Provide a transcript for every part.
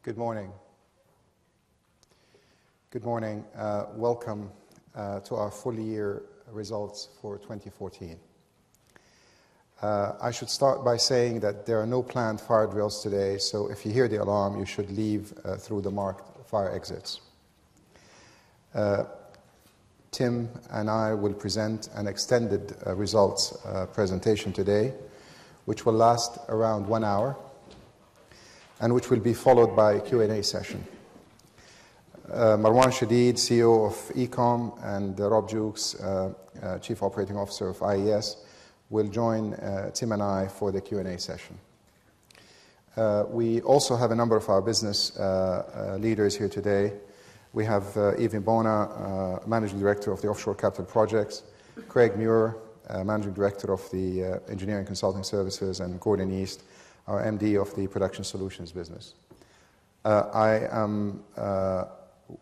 Good morning. Good morning. Welcome to our full year results for 2014. I should start by saying that there are no planned fire drills today, so if you hear the alarm, you should leave through the marked fire exits. Tim and I will present an extended results presentation today, which will last around 1 hour, and which will be followed by a Q&A session. Marwan Shadid, CEO of Ecom, and Rob Jukes, Chief Operating Officer of IES, will join Tim and I for the Q&A session. We also have a number of our business leaders here today. We have Yves Bona, Managing Director of the Offshore Capital Projects, Craig Muir, Managing Director of the Engineering Consulting Services, and Gordon East, our MD of the Production Solutions business. I'm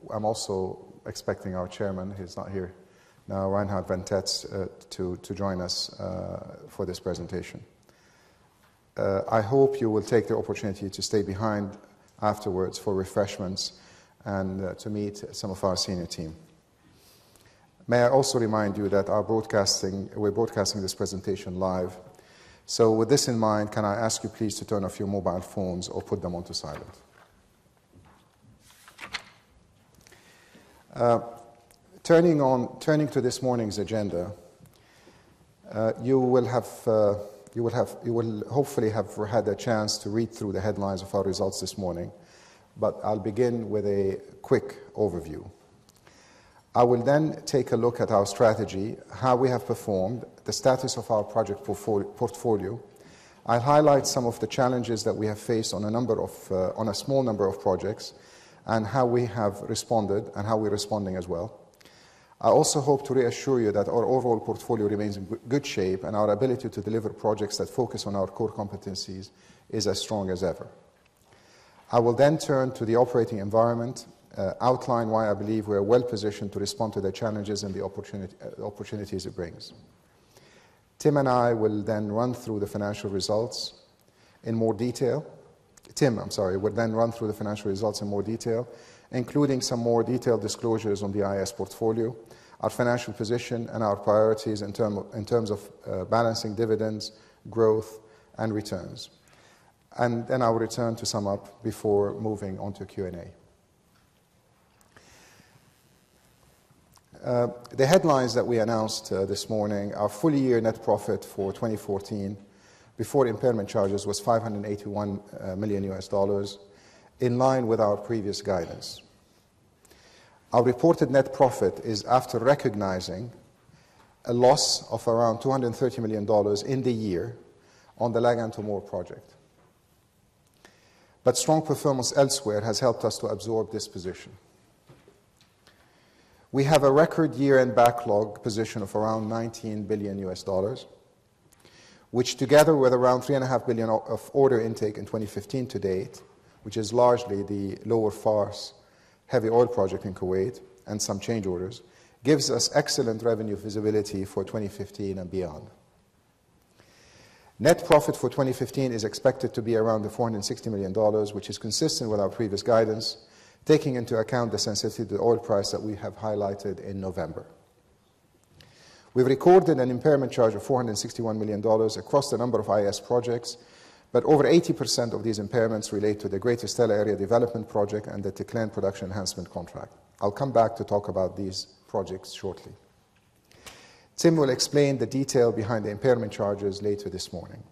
also expecting our chairman, he's not here now, Reinhard van Tetz, to join us for this presentation. I hope you will take the opportunity to stay behind afterwards for refreshments and to meet some of our senior team. May I also remind you that we're broadcasting this presentation live. So with this in mind, can I ask you please to turn off your mobile phones or put them onto silent? Turning to this morning's agenda, you will hopefully have had a chance to read through the headlines of our results this morning, but I'll begin with a quick overview. I will then take a look at our strategy, how we have performed, the status of our project portfolio. I'll highlight some of the challenges that we have faced on a small number of projects, and how we have responded and how we're responding as well. I also hope to reassure you that our overall portfolio remains in good shape, and our ability to deliver projects that focus on our core competencies is as strong as ever. I will then turn to the operating environment, outline why I believe we are well positioned to respond to the challenges and the opportunities it brings. Tim and I will then run through the financial results in more detail. Will then run through the financial results in more detail, including some more detailed disclosures on the IS portfolio, our financial position, and our priorities in terms of balancing dividends, growth, and returns. And then I will return to sum up before moving on to Q&A. The headlines that we announced this morning, our full year net profit for 2014 before impairment charges was $581 million, in line with our previous guidance. Our reported net profit is after recognizing a loss of around $230 million in the year on the Lagan-Tomor project. But strong performance elsewhere has helped us to absorb this position. We have a record year-end backlog position of around $19 billion, which together with around $3.5 billion of order intake in 2015 to date, which is largely the Lower Fars heavy oil project in Kuwait and some change orders, gives us excellent revenue visibility for 2015 and beyond. Net profit for 2015 is expected to be around the $460 million, which is consistent with our previous guidance, taking into account the sensitivity to the oil price that we have highlighted in November. We've recorded an impairment charge of $461 million across a number of IS projects, but over 80% of these impairments relate to the Greater Stella Area Development Project and the Tiklan Production Enhancement Contract. I'll come back to talk about these projects shortly. Tim will explain the detail behind the impairment charges later this morning.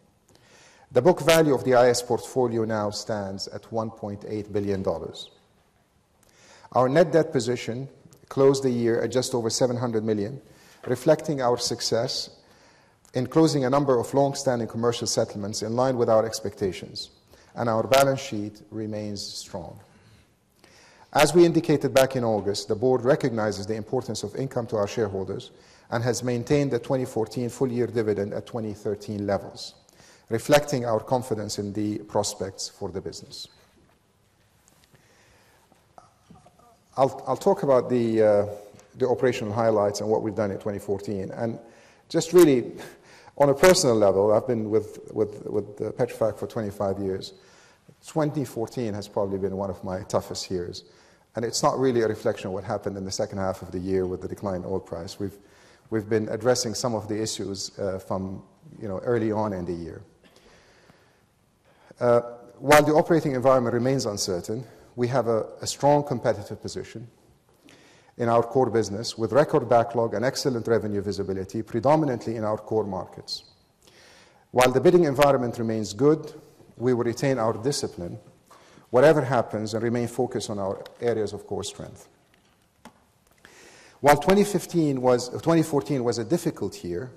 The book value of the IS portfolio now stands at $1.8 billion. Our net debt position closed the year at just over $700 million, reflecting our success in closing a number of long-standing commercial settlements in line with our expectations, and our balance sheet remains strong. As we indicated back in August, the board recognizes the importance of income to our shareholders and has maintained the 2014 full-year dividend at 2013 levels, reflecting our confidence in the prospects for the business. I'll talk about the operational highlights and what we've done in 2014. And just really, on a personal level, I've been with Petrofac for 25 years. 2014 has probably been one of my toughest years. And it's not really a reflection of what happened in the second half of the year with the decline in oil price. We've been addressing some of the issues from early on in the year. While the operating environment remains uncertain, we have a strong competitive position in our core business with record backlog and excellent revenue visibility, predominantly in our core markets. While the bidding environment remains good, we will retain our discipline, whatever happens, and remain focused on our areas of core strength. While 2014 was a difficult year,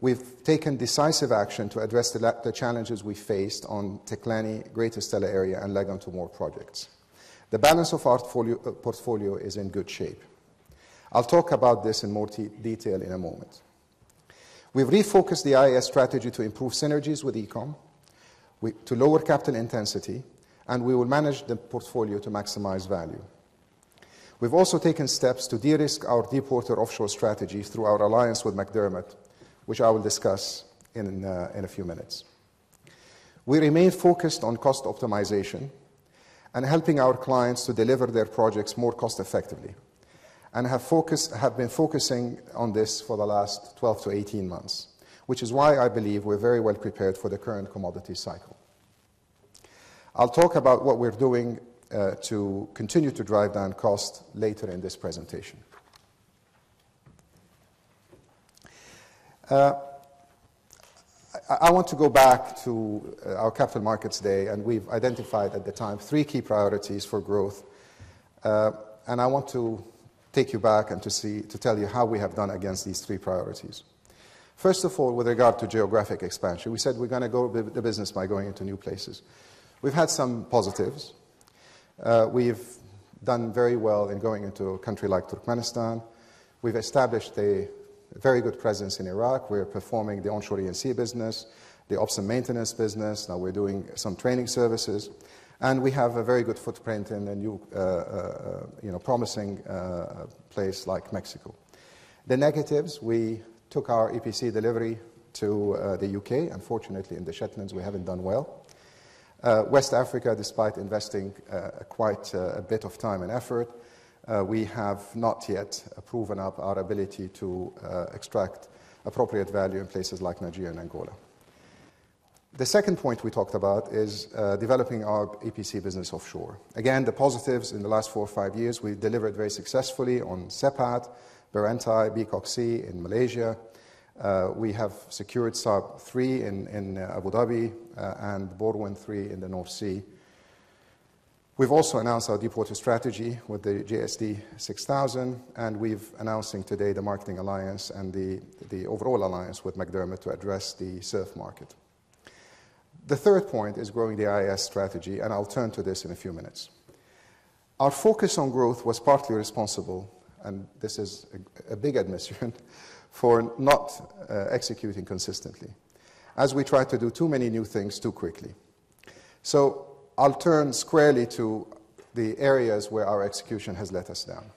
we've taken decisive action to address the challenges we faced on Teklani, Greater Stella Area, and Leg on to More projects. The balance of our portfolio is in good shape. I'll talk about this in more detail in a moment. We've refocused the IAS strategy to improve synergies with ECOM, to lower capital intensity, and we will manage the portfolio to maximize value. We've also taken steps to de-risk our deepwater offshore strategy through our alliance with McDermott, which I will discuss in a few minutes. We remain focused on cost optimization and helping our clients to deliver their projects more cost effectively, and have been focusing on this for the last 12 to 18 months, which is why I believe we're very well prepared for the current commodity cycle. I'll talk about what we're doing to continue to drive down cost later in this presentation. I want to go back to our Capital Markets Day, and we've identified at the time 3 key priorities for growth. And I want to take you back and to tell you how we have done against these 3 priorities. First of all, with regard to geographic expansion, we said we're going to grow the business by going into new places. We've had some positives. We've done very well in going into a country like Turkmenistan. We've established a very good presence in Iraq. We're performing the onshore E&C business, the ops and maintenance business. Now we're doing some training services. And we have a very good footprint in a new, promising place like Mexico. The negatives, we took our EPC delivery to the UK. Unfortunately, in the Shetlands, we haven't done well. West Africa, despite investing quite a bit of time and effort, we have not yet proven up our ability to extract appropriate value in places like Nigeria and Angola. The second point we talked about is developing our EPC business offshore. Again, the positives in the last 4 or 5 years, we delivered very successfully on Sepat, Berantai, Bikok Sea in Malaysia. We have secured Saab 3 in Abu Dhabi and Borwin 3 in the North Sea. We've also announced our deepwater strategy with the JSD 6000, and we've announcing today the marketing alliance and the overall alliance with McDermott to address the SURF market. The third point is growing the IAS strategy, and I'll turn to this in a few minutes. Our focus on growth was partly responsible, and this is a big admission, for not executing consistently, as we tried to do too many new things too quickly. So I'll turn squarely to the areas where our execution has let us down.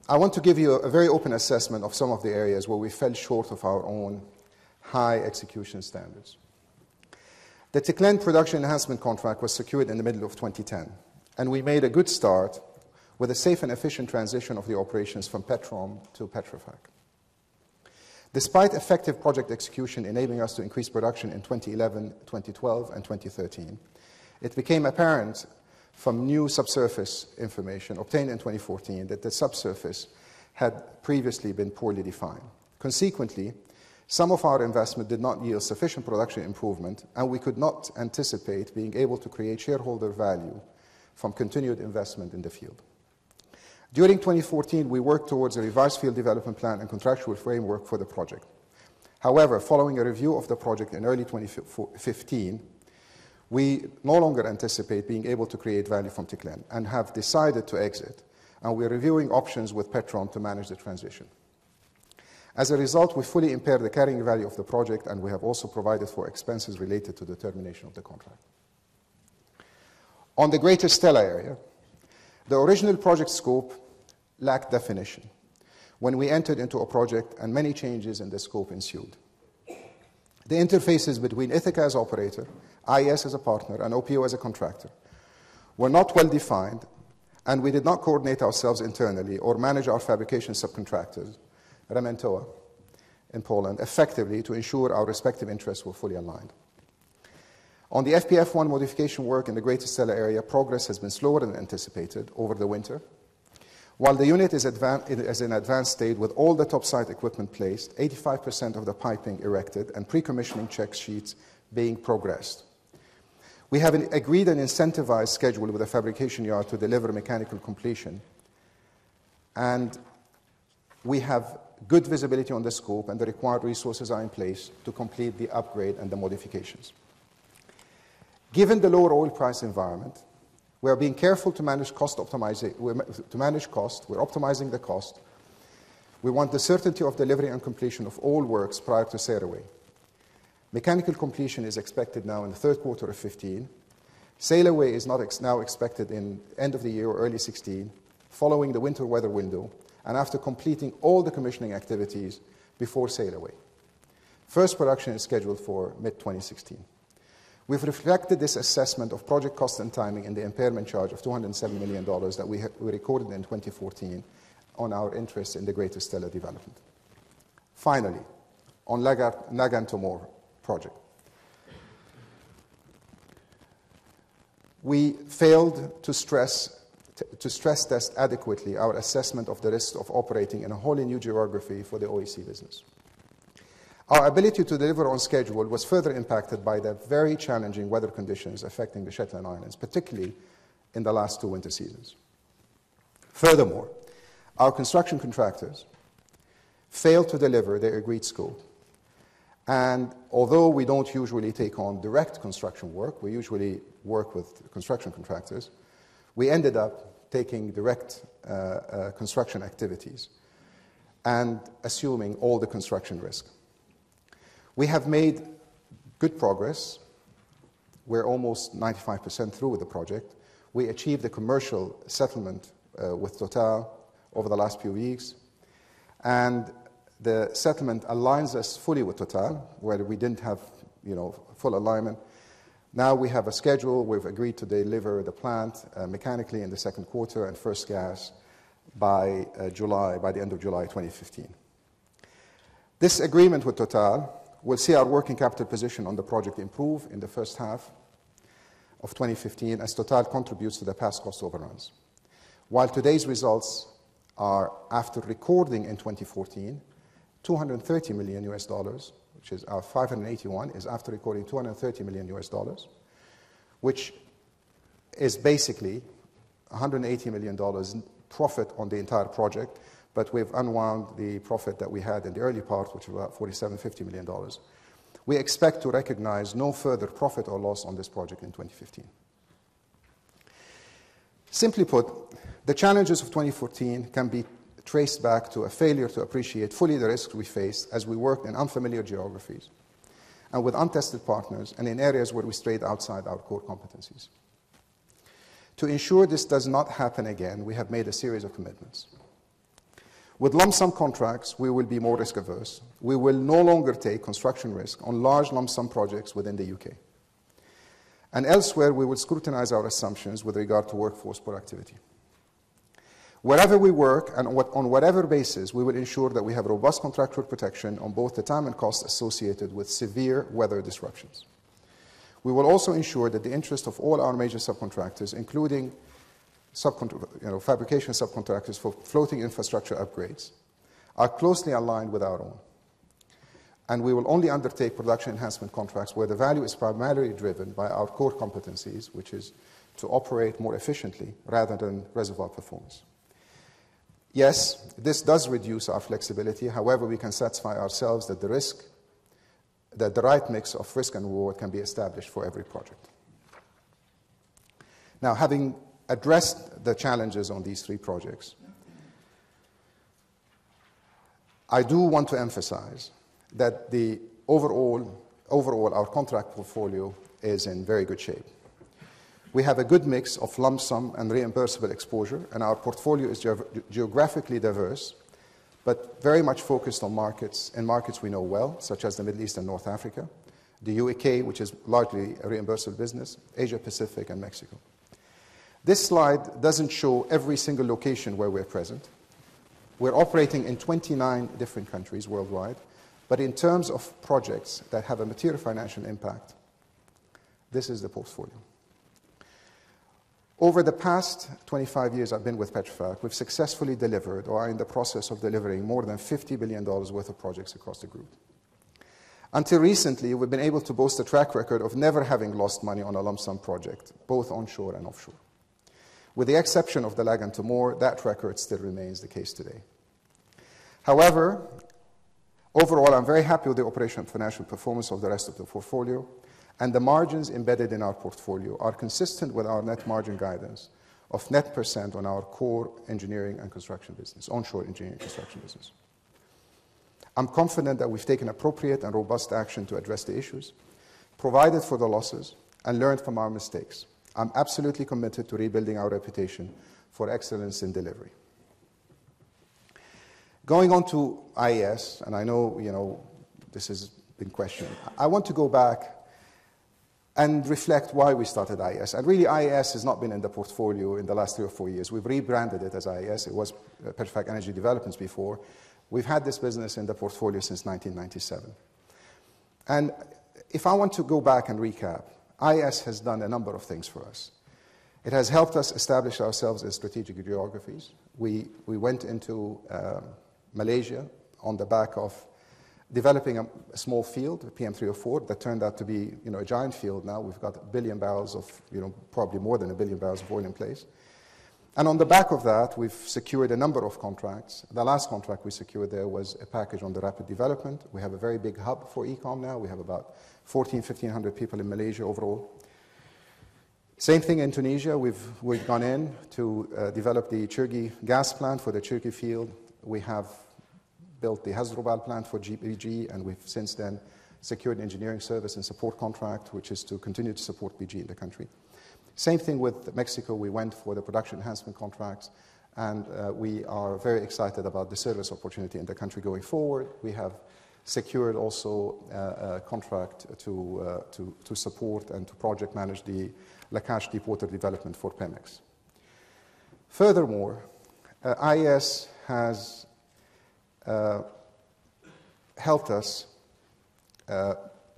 I want to give you a very open assessment of some of the areas where we fell short of our own high execution standards. The Teklen production enhancement contract was secured in the middle of 2010, and we made a good start with a safe and efficient transition of the operations from Petrom to Petrofac. Despite effective project execution enabling us to increase production in 2011, 2012, and 2013, it became apparent from new subsurface information obtained in 2014 that the subsurface had previously been poorly defined. Consequently, some of our investment did not yield sufficient production improvement, and we could not anticipate being able to create shareholder value from continued investment in the field. During 2014, we worked towards a revised field development plan and contractual framework for the project. However, following a review of the project in early 2015, we no longer anticipate being able to create value from Teklen and have decided to exit, and we're reviewing options with Petrom to manage the transition. As a result, we fully impaired the carrying value of the project, and we have also provided for expenses related to the termination of the contract. On the Greater Stella Area, the original project scope lacked definition when we entered into a project, and many changes in the scope ensued. The interfaces between Ithaca as operator, IES as a partner, and OPO as a contractor were not well defined, and we did not coordinate ourselves internally or manage our fabrication subcontractors, Rementoa in Poland, effectively to ensure our respective interests were fully aligned. On the FPF-1 modification work in the Greater Stella area, progress has been slower than anticipated over the winter. While the unit is in advanced state with all the topside equipment placed, 85% of the piping erected, and pre-commissioning check sheets being progressed. We have agreed an incentivized schedule with the fabrication yard to deliver mechanical completion, and we have good visibility on the scope, and the required resources are in place to complete the upgrade and the modifications. Given the lower oil price environment, we are being careful to manage cost optimization. We're optimizing the cost. We want the certainty of delivery and completion of all works prior to sail away. Mechanical completion is expected now in the third quarter of 15. Sail away is now expected in end of the year or early 16, following the winter weather window, and after completing all the commissioning activities before sail away. First production is scheduled for mid-2016. We've reflected this assessment of project cost and timing in the impairment charge of $207 million that we recorded in 2014 on our interest in the Greater Stella development. Finally, on Lagan Tomor project. We failed to stress test adequately our assessment of the risk of operating in a wholly new geography for the OEC business. Our ability to deliver on schedule was further impacted by the very challenging weather conditions affecting the Shetland Islands, particularly in the last 2 winter seasons. Furthermore, our construction contractors failed to deliver their agreed scope. And although we don't usually take on direct construction work, we usually work with construction contractors, we ended up taking direct construction activities and assuming all the construction risk. We have made good progress. We're almost 95% through with the project. We achieved a commercial settlement with Total over the last few weeks, and the settlement aligns us fully with Total, where we didn't have full alignment. Now we have a schedule. We've agreed to deliver the plant mechanically in the second quarter and first gas by the end of July 2015. This agreement with Total will see our working capital position on the project improve in the first half of 2015 as Total contributes to the past cost overruns. While today's results are, after recording in 2014, $230 million US dollars, which is our 581, is after recording $230 million US dollars, which is basically $180 million profit on the entire project, but we've unwound the profit that we had in the early part, which was about $47-50 million. We expect to recognize no further profit or loss on this project in 2015. Simply put, the challenges of 2014 can be traced back to a failure to appreciate fully the risks we faced as we worked in unfamiliar geographies and with untested partners and in areas where we strayed outside our core competencies. To ensure this does not happen again, we have made a series of commitments. With lump sum contracts, we will be more risk averse. We will no longer take construction risk on large lump sum projects within the UK. And elsewhere, we will scrutinize our assumptions with regard to workforce productivity. Wherever we work and on whatever basis, we will ensure that we have robust contractual protection on both the time and cost associated with severe weather disruptions. We will also ensure that the interest of all our major subcontractors, including fabrication subcontractors for floating infrastructure upgrades, are closely aligned with our own. And we will only undertake production enhancement contracts where the value is primarily driven by our core competencies, which is to operate more efficiently rather than reservoir performance. Yes, this does reduce our flexibility. However, we can satisfy ourselves that the right mix of risk and reward can be established for every project. Now, having addressed the challenges on these 3 projects, I do want to emphasize that the overall our contract portfolio is in very good shape. We have a good mix of lump sum and reimbursable exposure, and our portfolio is geographically diverse, but very much focused on markets we know well, such as the Middle East and North Africa, the UK, which is largely a reimbursable business, Asia Pacific, and Mexico. This slide doesn't show every single location where we're present. We're operating in 29 different countries worldwide, but in terms of projects that have a material financial impact, this is the portfolio. Over the past 25 years I've been with Petrofac, we've successfully delivered or are in the process of delivering more than $50 billion worth of projects across the group. Until recently, we've been able to boast a track record of never having lost money on a lump sum project, both onshore and offshore. With the exception of the Lag and Timor, that record still remains the case today. However, overall, I'm very happy with the operational and financial performance of the rest of the portfolio, and the margins embedded in our portfolio are consistent with our net margin guidance of net % on our core engineering and construction business, onshore engineering and construction business. I'm confident that we've taken appropriate and robust action to address the issues, provided for the losses, and learned from our mistakes. I'm absolutely committed to rebuilding our reputation for excellence in delivery. Going on to IES, and I know, this has been questioned. I want to go back and reflect why we started IES. And really, IES has not been in the portfolio in the last 3 or 4 years. We've rebranded it as IES. It was Petrofac Energy Developments before. We've had this business in the portfolio since 1997. And if I want to go back and recap, IES has done a number of things for us. It has helped us establish ourselves in strategic geographies. We went into Malaysia on the back of developing a small field, PM304, that turned out to be a giant field now. We've got 1 billion barrels of, probably more than 1 billion barrels of oil in place. And on the back of that, we've secured a number of contracts. The last contract we secured there was a package on the rapid development. We have a very big hub for ECOM now. We have about 1,500 people in Malaysia overall. Same thing in Tunisia. We've gone in to develop the Chirgi gas plant for the Chirgi field. We have built the Hasdrubal plant for BG, and we've since then secured an engineering service and support contract, which is to continue to support BG in the country. Same thing with Mexico. We went for the production enhancement contracts, and we are very excited about the service opportunity in the country going forward. We have secured also a contract to support and to project manage the Lakash deepwater development for Pemex. Furthermore, IES has helped us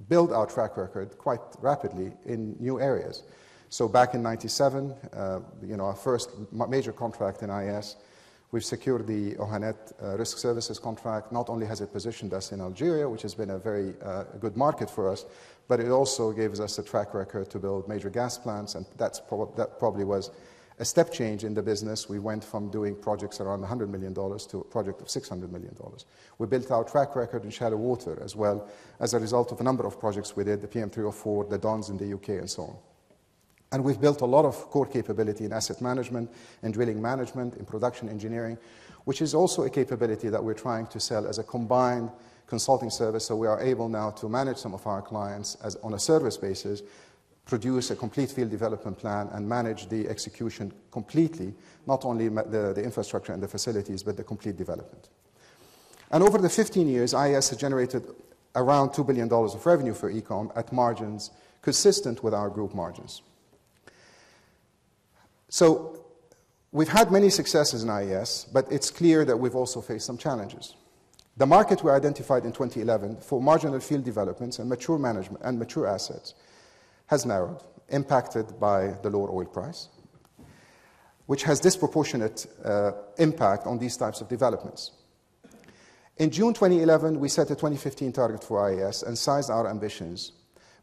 build our track record quite rapidly in new areas. So back in 97, our first major contract in IES, we've secured the Ohanet risk services contract. Not only has it positioned us in Algeria, which has been a very good market for us, but it also gives us a track record to build major gas plants, and that probably was a step change in the business. We went from doing projects around $100 million to a project of $600 million. We built our track record in shallow water as well as a result of a number of projects we did, the PM304, the Dons in the UK, and so on. And we've built a lot of core capability in asset management, in drilling management, in production engineering, which is also a capability that we're trying to sell as a combined consulting service, so we are able now to manage some of our clients on a service basis, produce a complete field development plan, and manage the execution completely, not only the infrastructure and the facilities, but the complete development. And over the 15 years, IES has generated around $2 billion of revenue for ECOM at margins consistent with our group margins. So we've had many successes in IES, but it's clear that we've also faced some challenges. The market we identified in 2011 for marginal field developments and mature management and mature assets has narrowed, impacted by the lower oil price, which has disproportionate impact on these types of developments. In June 2011, we set a 2015 target for IES and sized our ambitions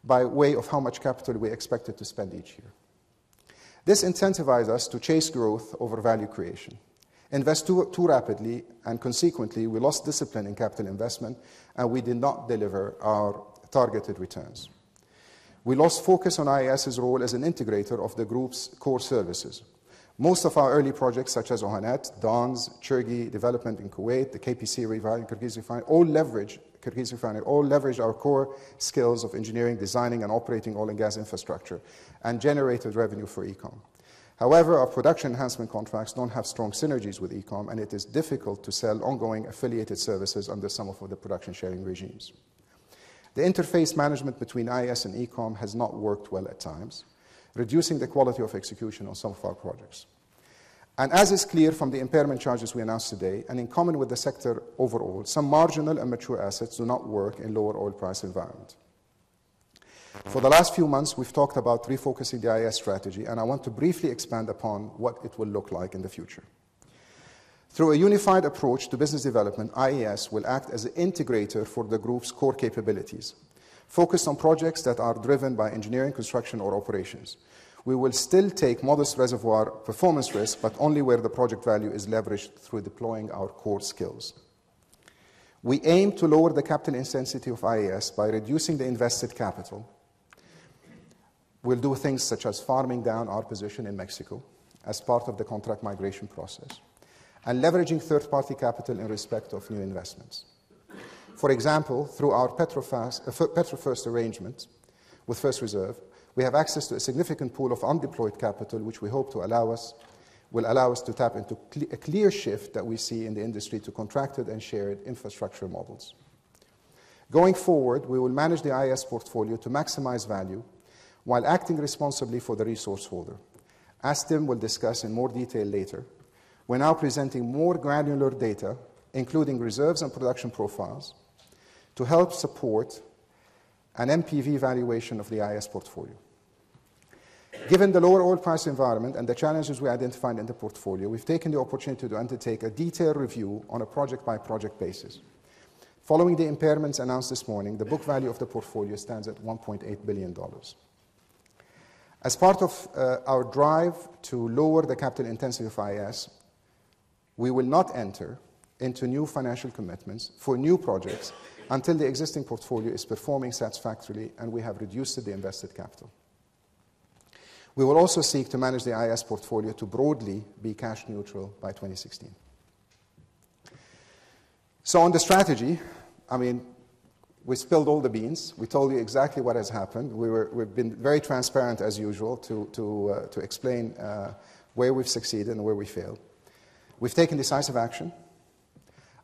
by way of how much capital we expected to spend each year. This incentivized us to chase growth over value creation, invest too rapidly, and consequently, we lost discipline in capital investment, and we did not deliver our targeted returns. We lost focus on IES's role as an integrator of the group's core services. Most of our early projects, such as Ohanet, Dons, Chirgi development in Kuwait, the KPC refinery, Kyrgyz refinery, all leveraged our core skills of engineering, designing, and operating oil and gas infrastructure, and generated revenue for ECOM. However, our production enhancement contracts don't have strong synergies with ECOM, and it is difficult to sell ongoing affiliated services under some of the production sharing regimes. The interface management between IES and ECOM has not worked well at times, reducing the quality of execution on some of our projects. And as is clear from the impairment charges we announced today, and in common with the sector overall, some marginal and mature assets do not work in lower oil price environment. For the last few months, we've talked about refocusing the IES strategy, and I want to briefly expand upon what it will look like in the future. Through a unified approach to business development, IES will act as an integrator for the group's core capabilities, focused on projects that are driven by engineering, construction, or operations. We will still take modest reservoir performance risk, but only where the project value is leveraged through deploying our core skills. We aim to lower the capital intensity of IES by reducing the invested capital. We'll do things such as farming down our position in Mexico as part of the contract migration process, and leveraging third-party capital in respect of new investments. For example, through our PetroFirst arrangement with First Reserve, we have access to a significant pool of undeployed capital, which we hope will allow us to tap into a clear shift that we see in the industry to contracted and shared infrastructure models. Going forward, we will manage the IES portfolio to maximize value while acting responsibly for the resource holder. As Tim will discuss in more detail later, we're now presenting more granular data, including reserves and production profiles, to help support an MPV valuation of the IES portfolio. Given the lower oil price environment and the challenges we identified in the portfolio, we've taken the opportunity to undertake a detailed review on a project-by-project basis. Following the impairments announced this morning, the book value of the portfolio stands at $1.8 billion. As part of our drive to lower the capital intensity of IES, we will not enter into new financial commitments for new projects until the existing portfolio is performing satisfactorily and we have reduced the invested capital. We will also seek to manage the IES portfolio to broadly be cash neutral by 2016. So on the strategy, we spilled all the beans. We told you exactly what has happened. We've been very transparent as usual to explain where we've succeeded and where we failed. We've taken decisive action.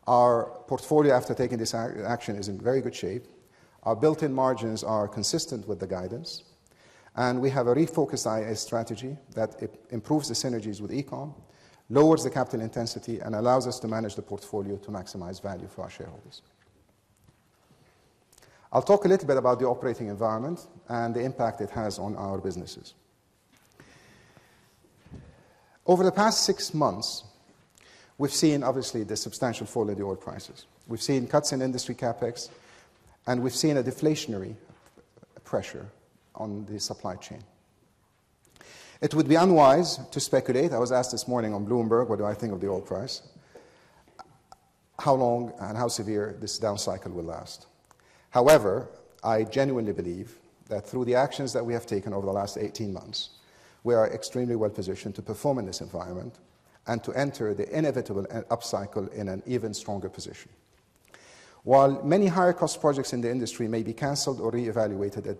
Our portfolio, after taking this action, is in very good shape. Our built-in margins are consistent with the guidance. And we have a refocused IES strategy that improves the synergies with ECOM, lowers the capital intensity, and allows us to manage the portfolio to maximize value for our shareholders. I'll talk a little bit about the operating environment and the impact it has on our businesses. Over the past 6 months, we've seen, obviously, the substantial fall in the oil prices. We've seen cuts in industry capex, and we've seen a deflationary pressure on the supply chain. It would be unwise to speculate. I was asked this morning on Bloomberg, what do I think of the oil price? How long and how severe this down cycle will last. However, I genuinely believe that through the actions that we have taken over the last 18 months, we are extremely well positioned to perform in this environment and to enter the inevitable upcycle in an even stronger position. While many higher cost projects in the industry may be cancelled or re-evaluated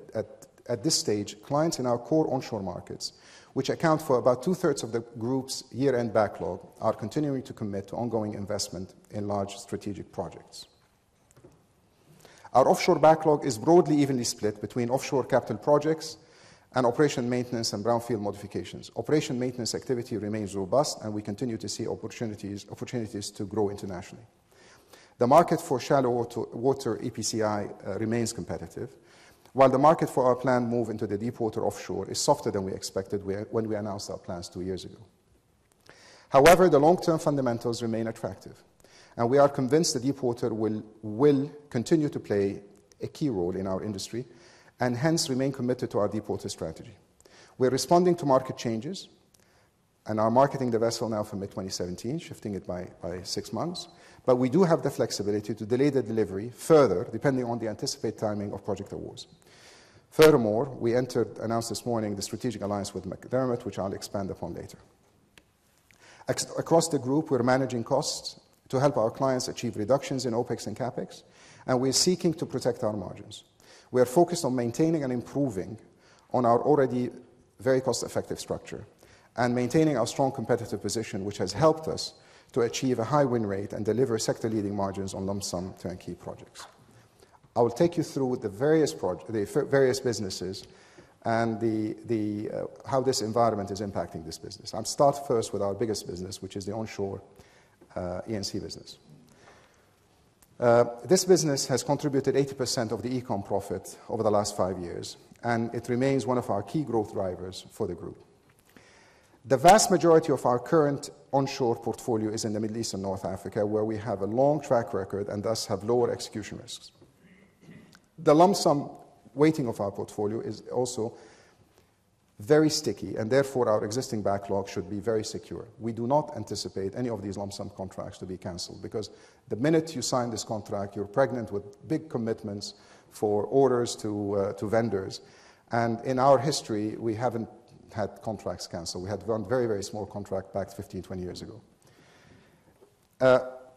at this stage, clients in our core onshore markets, which account for about 2/3 of the group's year-end backlog, are continuing to commit to ongoing investment in large strategic projects. Our offshore backlog is broadly evenly split between offshore capital projects and operation maintenance and brownfield modifications. Operation maintenance activity remains robust, and we continue to see opportunities to grow internationally. The market for shallow water EPCI remains competitive, while the market for our planned move into the deep water offshore is softer than we expected when we announced our plans 2 years ago. However, the long-term fundamentals remain attractive, and we are convinced that deep water will continue to play a key role in our industry, and hence remain committed to our deep water strategy. We're responding to market changes, and are marketing the vessel now for mid-2017, shifting it by 6 months. But we do have the flexibility to delay the delivery further, depending on the anticipated timing of project awards. Furthermore, we announced this morning the strategic alliance with McDermott, which I'll expand upon later. Across the group, we're managing costs to help our clients achieve reductions in OPEX and CAPEX, and we're seeking to protect our margins. We are focused on maintaining and improving on our already very cost-effective structure and maintaining our strong competitive position, which has helped us to achieve a high win rate and deliver sector-leading margins on lump sum turnkey projects. I will take you through the various businesses and how this environment is impacting this business. I'll start first with our biggest business, which is the onshore E&C business. This business has contributed 80% of the econ profit over the last 5 years, and it remains one of our key growth drivers for the group. The vast majority of our current onshore portfolio is in the Middle East and North Africa, where we have a long track record and thus have lower execution risks. The lump sum weighting of our portfolio is also very sticky, and therefore our existing backlog should be very secure. We do not anticipate any of these lump sum contracts to be cancelled, because the minute you sign this contract, you're pregnant with big commitments for orders to vendors. And in our history, we haven't had contracts cancelled. We had one very, very small contract back 15, 20 years ago.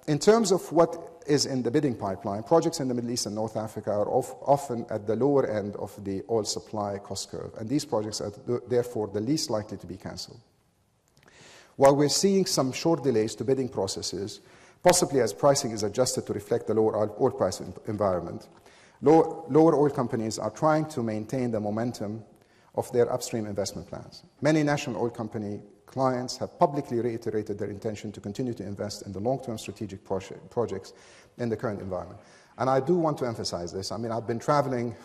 In terms of what is in the bidding pipeline, projects in the Middle East and North Africa are often at the lower end of the oil supply cost curve, and these projects are therefore the least likely to be cancelled. While we're seeing some short delays to bidding processes, possibly as pricing is adjusted to reflect the lower oil price environment, lower oil companies are trying to maintain the momentum of their upstream investment plans. Many national oil company clients have publicly reiterated their intention to continue to invest in the long-term strategic projects in the current environment. And I do want to emphasize this. I mean, I've been traveling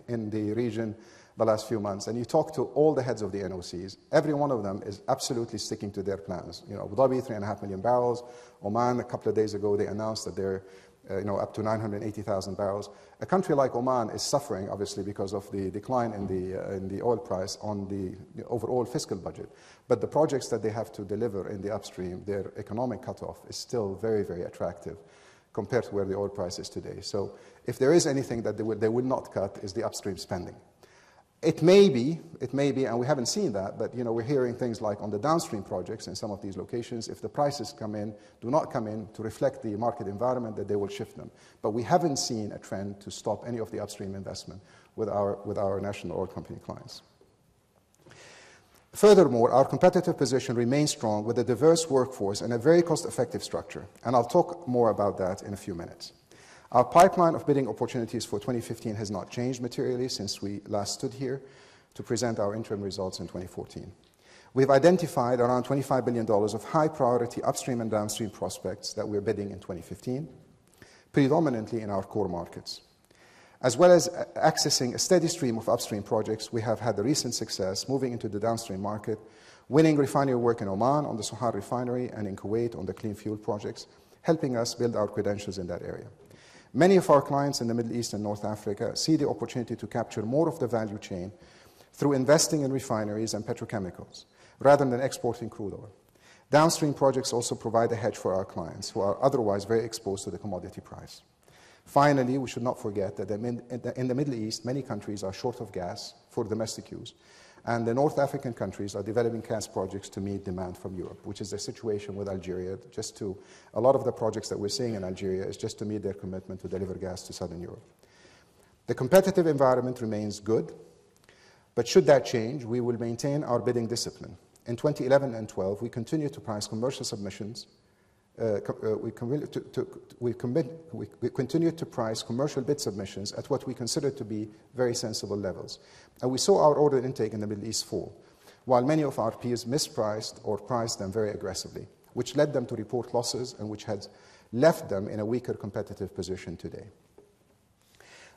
in the region the last few months, and you talk to all the heads of the NOCs, every one of them is absolutely sticking to their plans. You know, Abu Dhabi, 3.5 million barrels. Oman, a couple of days ago, they announced that they're up to 980,000 barrels. A country like Oman is suffering, obviously, because of the decline in the oil price on the overall fiscal budget. But the projects that they have to deliver in the upstream, their economic cutoff is still very, very attractive compared to where the oil price is today. So if there is anything that they will not cut, is the upstream spending. It may be, and we haven't seen that, but we're hearing things like on the downstream projects in some of these locations, if the prices do not come in to reflect the market environment, that they will shift them. But we haven't seen a trend to stop any of the upstream investment with our national oil company clients. Furthermore, our competitive position remains strong with a diverse workforce and a very cost-effective structure, and I'll talk more about that in a few minutes. Our pipeline of bidding opportunities for 2015 has not changed materially since we last stood here to present our interim results in 2014. We've identified around $25 billion of high-priority upstream and downstream prospects that we're bidding in 2015, predominantly in our core markets. As well as accessing a steady stream of upstream projects, we have had the recent success moving into the downstream market, winning refinery work in Oman on the Sohar refinery and in Kuwait on the clean fuel projects, helping us build our credentials in that area. Many of our clients in the Middle East and North Africa see the opportunity to capture more of the value chain through investing in refineries and petrochemicals, rather than exporting crude oil. Downstream projects also provide a hedge for our clients, who are otherwise very exposed to the commodity price. Finally, we should not forget that in the Middle East, many countries are short of gas for domestic use, and the North African countries are developing gas projects to meet demand from Europe, which is the situation with Algeria. A lot of the projects that we're seeing in Algeria is just to meet their commitment to deliver gas to Southern Europe. The competitive environment remains good, but should that change, we will maintain our bidding discipline. In 2011 and 12, we continue to price commercial submissions. We continue to price commercial bid submissions at what we consider to be very sensible levels. And we saw our order intake in the Middle East fall, while many of our peers mispriced or priced them very aggressively, which led them to report losses and which had left them in a weaker competitive position today.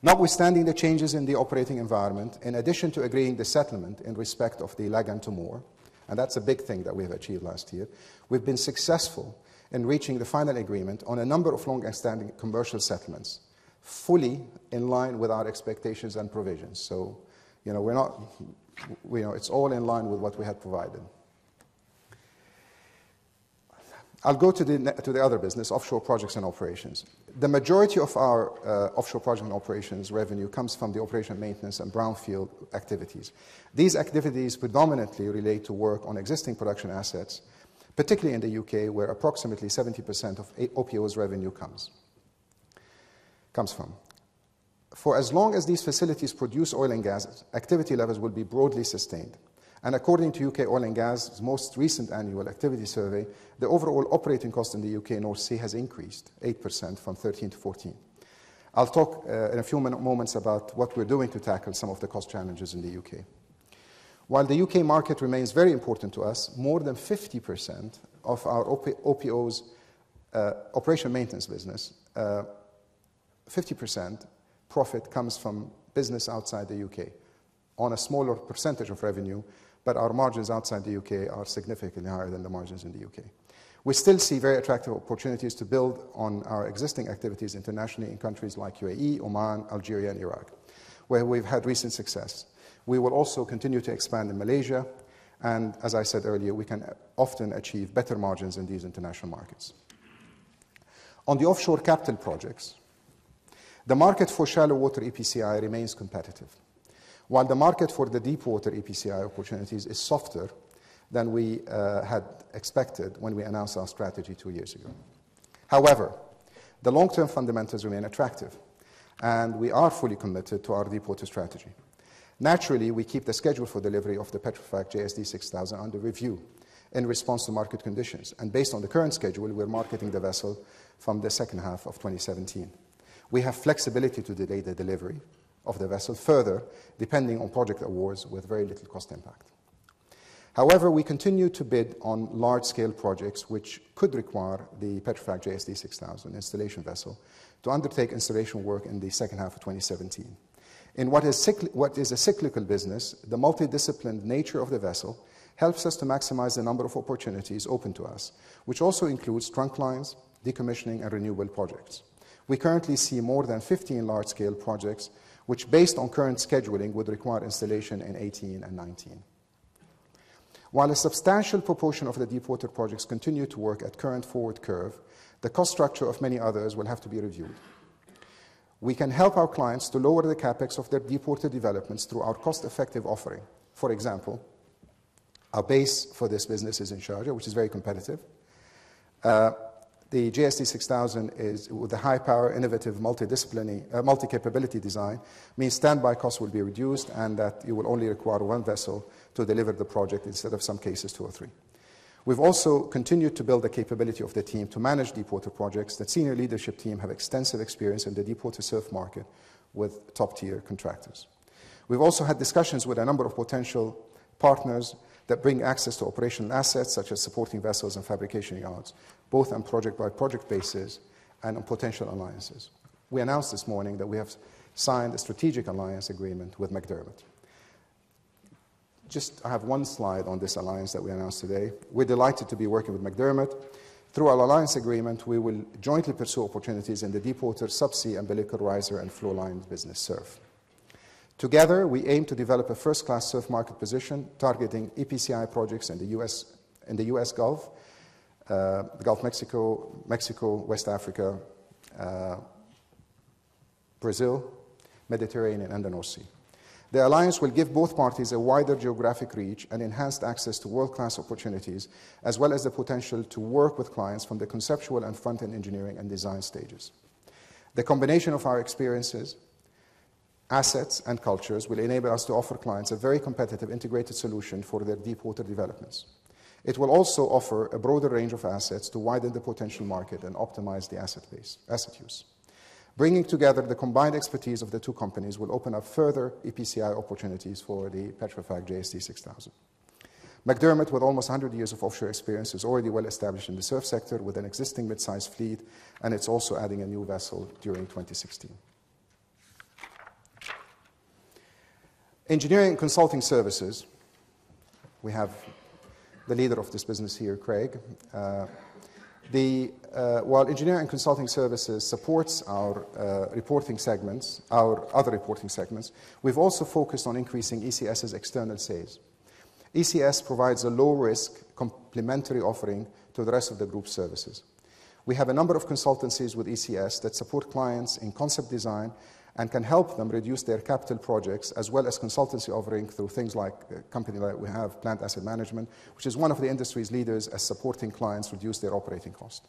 Notwithstanding the changes in the operating environment, in addition to agreeing the settlement in respect of the Lagan to Moore, and that's a big thing that we have achieved last year, we've been successful in reaching the final agreement on a number of long-standing commercial settlements, fully in line with our expectations and provisions. So, it's all in line with what we had provided. I'll go to the other business, offshore projects and operations. The majority of our offshore project and operations revenue comes from the operation, maintenance, and brownfield activities. These activities predominantly relate to work on existing production assets, particularly in the UK, where approximately 70% of OPO's revenue comes from. For as long as these facilities produce oil and gas, activity levels will be broadly sustained. And according to UK Oil and Gas's most recent annual activity survey, the overall operating cost in the UK North Sea has increased 8% from 13 to 14. I'll talk in a few moments about what we're doing to tackle some of the cost challenges in the UK. While the UK market remains very important to us, more than 50% of our OPO's operation maintenance business, 50% profit comes from business outside the UK, on a smaller percentage of revenue, but our margins outside the UK are significantly higher than the margins in the UK. We still see very attractive opportunities to build on our existing activities internationally in countries like UAE, Oman, Algeria, and Iraq, where we've had recent success. We will also continue to expand in Malaysia, and as I said earlier, we can often achieve better margins in these international markets. On the offshore capital projects, the market for shallow water EPCI remains competitive, while the market for the deep water EPCI opportunities is softer than we had expected when we announced our strategy 2 years ago. However, the long-term fundamentals remain attractive, and we are fully committed to our deep water strategy. Naturally, we keep the schedule for delivery of the Petrofac JSD 6000 under review in response to market conditions, and based on the current schedule, we're marketing the vessel from the second half of 2017. We have flexibility to delay the delivery of the vessel further, depending on project awards with very little cost impact. However, we continue to bid on large-scale projects which could require the Petrofac JSD 6000 installation vessel to undertake installation work in the second half of 2017. In what is a cyclical business, the multidisciplined nature of the vessel helps us to maximize the number of opportunities open to us, which also includes trunk lines, decommissioning, and renewable projects. We currently see more than 15 large-scale projects which, based on current scheduling, would require installation in 2018 and 2019. While a substantial proportion of the deepwater projects continue to work at current forward curve, the cost structure of many others will have to be reviewed. We can help our clients to lower the capex of their deepwater developments through our cost-effective offering. For example, our base for this business is in Sharjah, which is very competitive. The JSD 6000 is, with the high-power, innovative, multi-capability design, means standby costs will be reduced and that you will only require one vessel to deliver the project instead of some cases 2 or 3. We've also continued to build the capability of the team to manage deepwater projects. The senior leadership team have extensive experience in the deepwater SURF market with top-tier contractors. We've also had discussions with a number of potential partners that bring access to operational assets such as supporting vessels and fabrication yards, both on project-by-project basis and on potential alliances. We announced this morning that we have signed a strategic alliance agreement with McDermott. I have one slide on this alliance that we announced today. We're delighted to be working with McDermott. Through our alliance agreement, we will jointly pursue opportunities in the deepwater, subsea, umbilical riser, and flow line business SURF. Together, we aim to develop a first-class SURF market position targeting EPCI projects in the US Gulf, the Gulf of Mexico, West Africa, Brazil, Mediterranean, and the North Sea. The alliance will give both parties a wider geographic reach and enhanced access to world-class opportunities, as well as the potential to work with clients from the conceptual and front-end engineering and design stages. The combination of our experiences, assets, and cultures will enable us to offer clients a very competitive integrated solution for their deepwater developments. It will also offer a broader range of assets to widen the potential market and optimize the asset use. Bringing together the combined expertise of the two companies will open up further EPCI opportunities for the Petrofac JSD 6000. McDermott, with almost 100 years of offshore experience, is already well established in the SURF sector with an existing mid-sized fleet, and it's also adding a new vessel during 2016. Engineering and consulting services. We have the leader of this business here, Craig. While engineering and consulting services supports our reporting segments, our other reporting segments, we've also focused on increasing ECS's external sales. ECS provides a low-risk, complementary offering to the rest of the group's services. We have a number of consultancies with ECS that support clients in concept design and can help them reduce their capital projects, as well as consultancy offering through things like a company like we have, Plant Asset Management, which is one of the industry's leaders as supporting clients reduce their operating cost.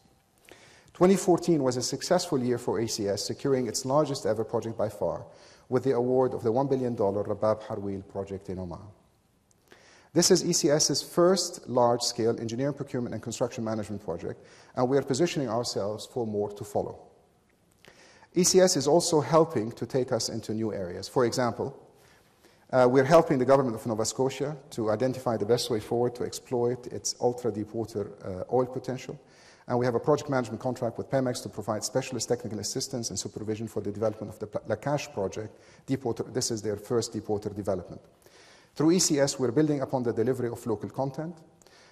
2014 was a successful year for ECS, securing its largest ever project by far, with the award of the $1 billion Rabab Harweel project in Oman. This is ECS's first large-scale engineering procurement and construction management project, and we are positioning ourselves for more to follow. ECS is also helping to take us into new areas. For example, we're helping the government of Nova Scotia to identify the best way forward to exploit its ultra-deepwater oil potential. And we have a project management contract with Pemex to provide specialist technical assistance and supervision for the development of the Lakash project. Deepwater, this is their first deepwater development. Through ECS, we're building upon the delivery of local content.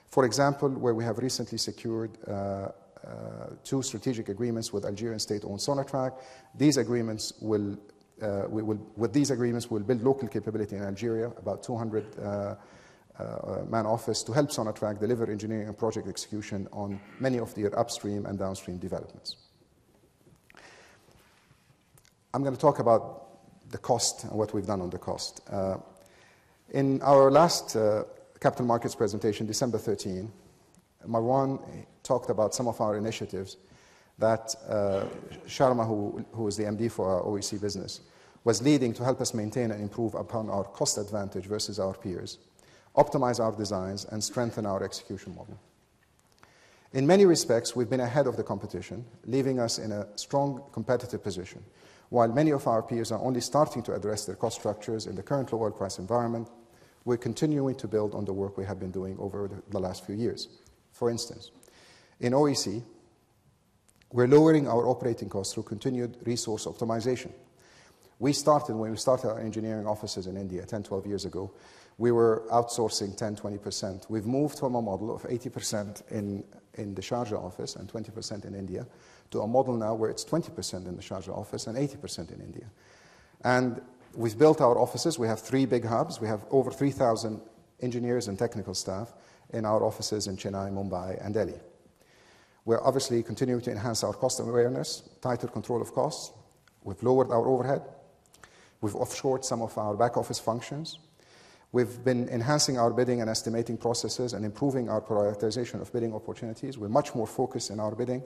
For example, where we have recently secured 2 strategic agreements with Algerian state-owned Sonatrach. These agreements will, with these agreements, we'll build local capability in Algeria, about 200 man office to help Sonatrach deliver engineering and project execution on many of their upstream and downstream developments. I'm going to talk about the cost and what we've done on the cost. In our last capital markets presentation, December 13, Marwan talked about some of our initiatives that Sharma, who is the MD for our OEC business, was leading to help us maintain and improve upon our cost advantage versus our peers, optimize our designs, and strengthen our execution model. In many respects, we've been ahead of the competition, leaving us in a strong competitive position. While many of our peers are only starting to address their cost structures in the current low oil price environment, we're continuing to build on the work we have been doing over the last few years. For instance, in OEC, we're lowering our operating costs through continued resource optimization. When we started our engineering offices in India 10, 12 years ago, we were outsourcing 10, 20%. We've moved from a model of 80% in the Sharjah office and 20% in India to a model now where it's 20% in the Sharjah office and 80% in India. And we've built our offices. We have 3 big hubs. We have over 3,000 engineers and technical staff in our offices in Chennai, Mumbai, and Delhi. We're obviously continuing to enhance our cost awareness, tighter control of costs. We've lowered our overhead. We've offshored some of our back office functions. We've been enhancing our bidding and estimating processes and improving our prioritization of bidding opportunities. We're much more focused in our bidding,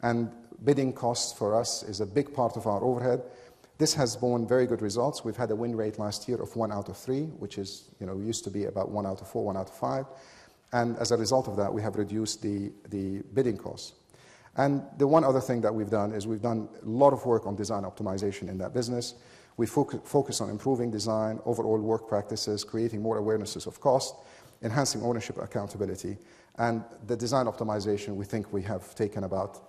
and bidding costs for us is a big part of our overhead. This has borne very good results. We've had a win rate last year of 1 out of 3, which is, used to be about 1 out of 4, 1 out of 5. And as a result of that, we have reduced the bidding costs. And the one other thing that we've done is we've done a lot of work on design optimization in that business. We focus on improving design, overall work practices, creating more awarenesses of cost, enhancing ownership accountability. And the design optimization, we think we have taken about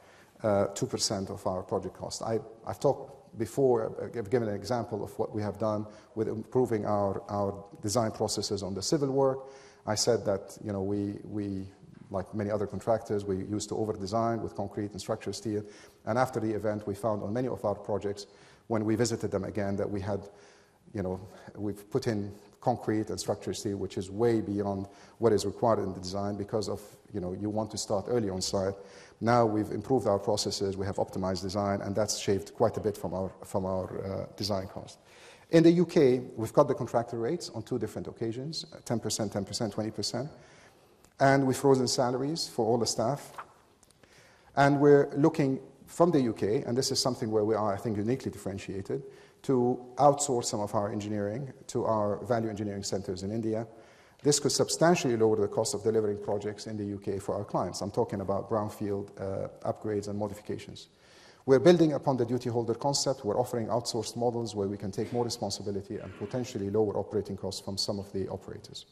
2% of our project cost. I've talked before, I've given an example of what we have done with improving our design processes on the civil work. I said that we, like many other contractors, we used to over-design with concrete and structural steel. And after the event, we found on many of our projects, when we visited them again, that we had, we've put in concrete and structural steel, which is way beyond what is required in the design because of, you want to start early on site. Now we've improved our processes, we have optimized design, and that's shaved quite a bit from our design cost. In the UK, we've cut the contractor rates on 2 different occasions, 10%, 10%, 20%. And we've frozen salaries for all the staff. And we're looking from the UK, and this is something where we are, I think, uniquely differentiated, to outsource some of our engineering to our value engineering centers in India. This could substantially lower the cost of delivering projects in the UK for our clients. I'm talking about brownfield upgrades and modifications. We're building upon the duty holder concept. We're offering outsourced models where we can take more responsibility and potentially lower operating costs from some of the operators.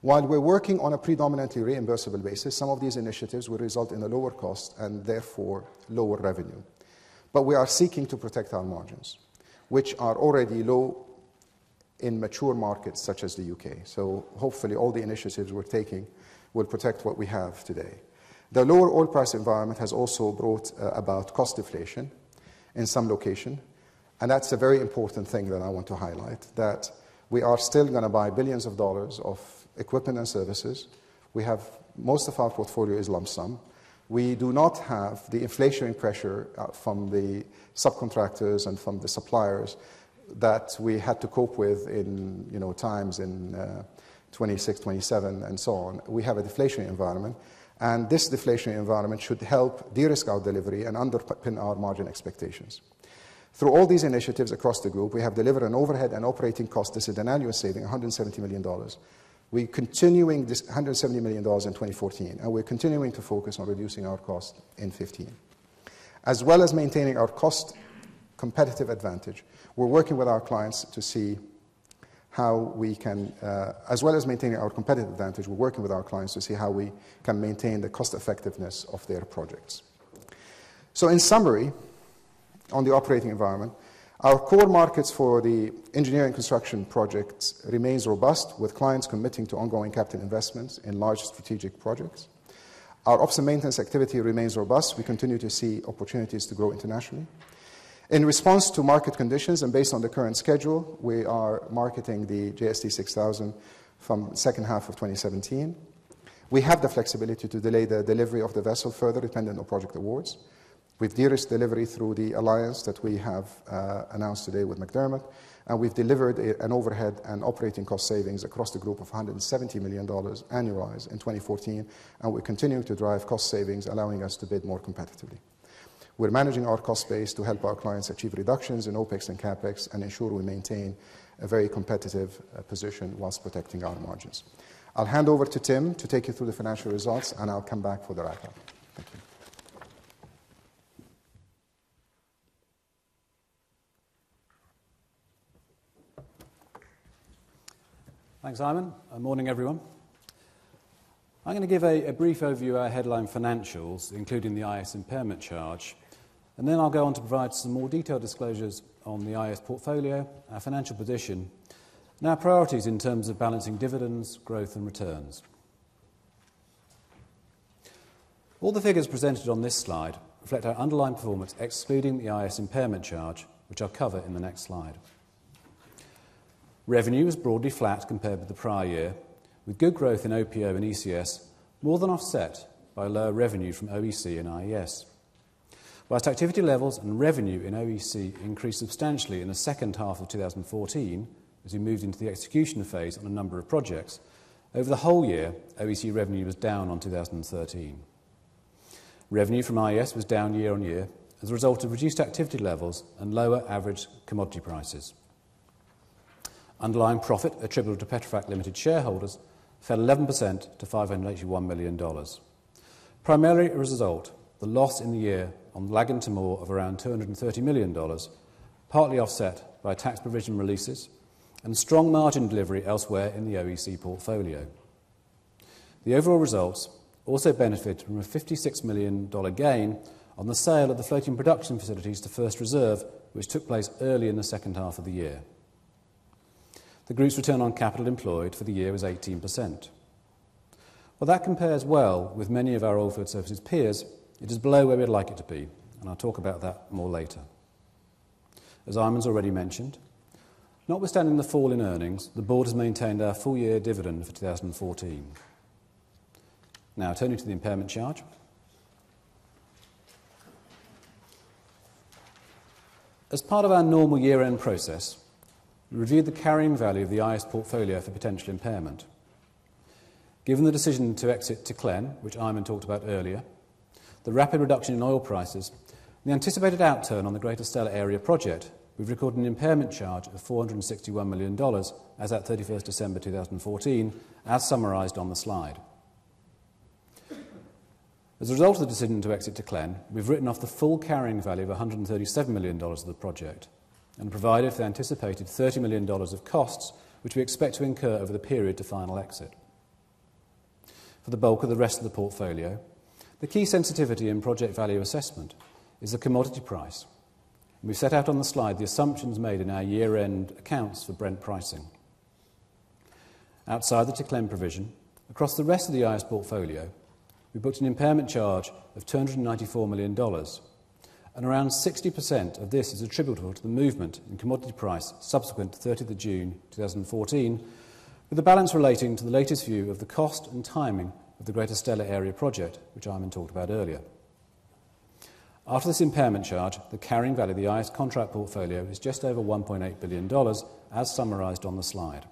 While we're working on a predominantly reimbursable basis, some of these initiatives will result in a lower cost and therefore lower revenue. But we are seeking to protect our margins, which are already low in mature markets such as the UK. So hopefully all the initiatives we're taking will protect what we have today. The lower oil price environment has also brought about cost deflation in some location, and that's a very important thing that I want to highlight, that we are still going to buy billions of dollars of equipment and services. Most of our portfolio is lump sum. We do not have the inflationary pressure from the subcontractors and from the suppliers that we had to cope with in times in 26, 27, and so on. We have a deflationary environment, and this deflationary environment should help de-risk our delivery and underpin our margin expectations. Through all these initiatives across the group, we have delivered an overhead and operating cost. This is an annual saving, $170 million. We're continuing this $170 million in 2014, and we're continuing to focus on reducing our cost in 2015. As well as maintaining our cost competitive advantage, we're working with our clients to see how we can, as well as maintaining our competitive advantage, we're working with our clients to see how we can maintain the cost effectiveness of their projects. So in summary, on the operating environment, our core markets for the engineering construction projects remains robust, with clients committing to ongoing capital investments in large strategic projects. Our ops and maintenance activity remains robust. We continue to see opportunities to grow internationally. In response to market conditions and based on the current schedule, we are marketing the JST 6000 from the second half of 2017. We have the flexibility to delay the delivery of the vessel further, dependent on project awards. We've de-risked delivery through the alliance that we have announced today with McDermott, and we've delivered an overhead and operating cost savings across the group of $170 million annualized in 2014, and we're continuing to drive cost savings, allowing us to bid more competitively. We're managing our cost base to help our clients achieve reductions in OPEX and CAPEX and ensure we maintain a very competitive position whilst protecting our margins. I'll hand over to Tim to take you through the financial results, and I'll come back for the wrap-up. Thank you. Thanks, Simon. Morning, everyone. I'm going to give a brief overview of our headline financials, including the IS impairment charge, and then I'll go on to provide some more detailed disclosures on the IS portfolio, our financial position, and our priorities in terms of balancing dividends, growth and returns. All the figures presented on this slide reflect our underlying performance excluding the IS impairment charge, which I'll cover in the next slide. Revenue was broadly flat compared with the prior year, with good growth in OPO and ECS more than offset by lower revenue from OEC and IES. Whilst activity levels and revenue in OEC increased substantially in the second half of 2014 as we moved into the execution phase on a number of projects, over the whole year OEC revenue was down on 2013. Revenue from IES was down year on year as a result of reduced activity levels and lower average commodity prices. Underlying profit attributable to Petrofac Limited shareholders fell 11% to $581 million, primarily as a result of the loss in the year on Lagan Timor of around $230 million, partly offset by tax provision releases and strong margin delivery elsewhere in the OEC portfolio. The overall results also benefited from a $56 million gain on the sale of the floating production facilities to First Reserve, which took place early in the second half of the year. The group's return on capital employed for the year was 18%. While that compares well with many of our oilfield services peers, it is below where we'd like it to be, and I'll talk about that more later. As Ayman's already mentioned, notwithstanding the fall in earnings, the board has maintained our full-year dividend for 2014. Now, turning to the impairment charge. As part of our normal year-end process, we reviewed the carrying value of the IS portfolio for potential impairment. Given the decision to exit Teclen, which Ayman talked about earlier, the rapid reduction in oil prices, and the anticipated outturn on the Greater Stella Area project, we've recorded an impairment charge of $461 million as at 31st December 2014, as summarised on the slide. As a result of the decision to exit Teclen, we've written off the full carrying value of $137 million of the project and provided for the anticipated $30 million of costs, which we expect to incur over the period to final exit. For the bulk of the rest of the portfolio, the key sensitivity in project value assessment is the commodity price. And we've set out on the slide the assumptions made in our year-end accounts for Brent pricing. Outside the Teclen provision, across the rest of the IS portfolio, we booked an impairment charge of $294 million, and around 60% of this is attributable to the movement in commodity price subsequent to 30th of June 2014, with the balance relating to the latest view of the cost and timing of the Greater Stella Area project, which Ayman talked about earlier. After this impairment charge, the carrying value of the IS contract portfolio is just over $1.8 billion, as summarised on the slide.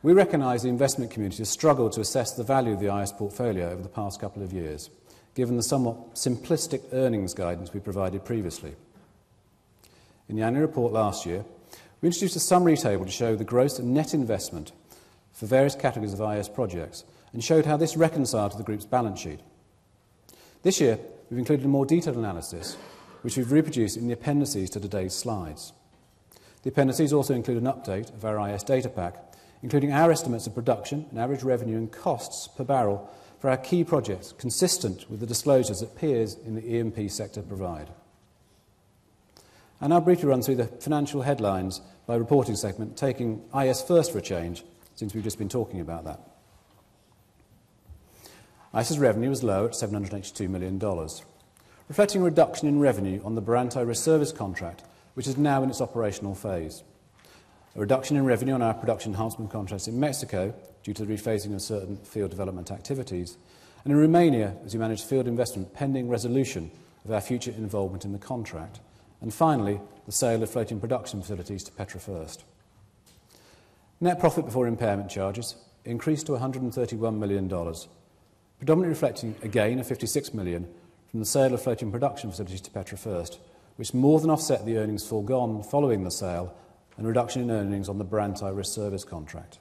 We recognise the investment community has struggled to assess the value of the IS portfolio over the past couple of years, given the somewhat simplistic earnings guidance we provided previously. In the annual report last year, we introduced a summary table to show the gross and net investment for various categories of IS projects and showed how this reconciled to the group's balance sheet. This year, we've included a more detailed analysis, which we've reproduced in the appendices to today's slides. The appendices also include an update of our IS data pack, including our estimates of production and average revenue and costs per barrel for our key projects, consistent with the disclosures that peers in the E&P sector provide. I'll now briefly run through the financial headlines by reporting segment, taking IS first for a change, since we've just been talking about that. IS's revenue was low at $782 million, reflecting a reduction in revenue on the Barranto Risk Service contract, which is now in its operational phase. A reduction in revenue on our production enhancement contracts in Mexico due to the rephasing of certain field development activities, and in Romania as we manage field investment pending resolution of our future involvement in the contract, and finally the sale of floating production facilities to PetroFirst. Net profit before impairment charges increased to $131 million, predominantly reflecting a gain of $56 million from the sale of floating production facilities to PetroFirst, which more than offset the earnings foregone following the sale and reduction in earnings on the Barranto Risk Service contract.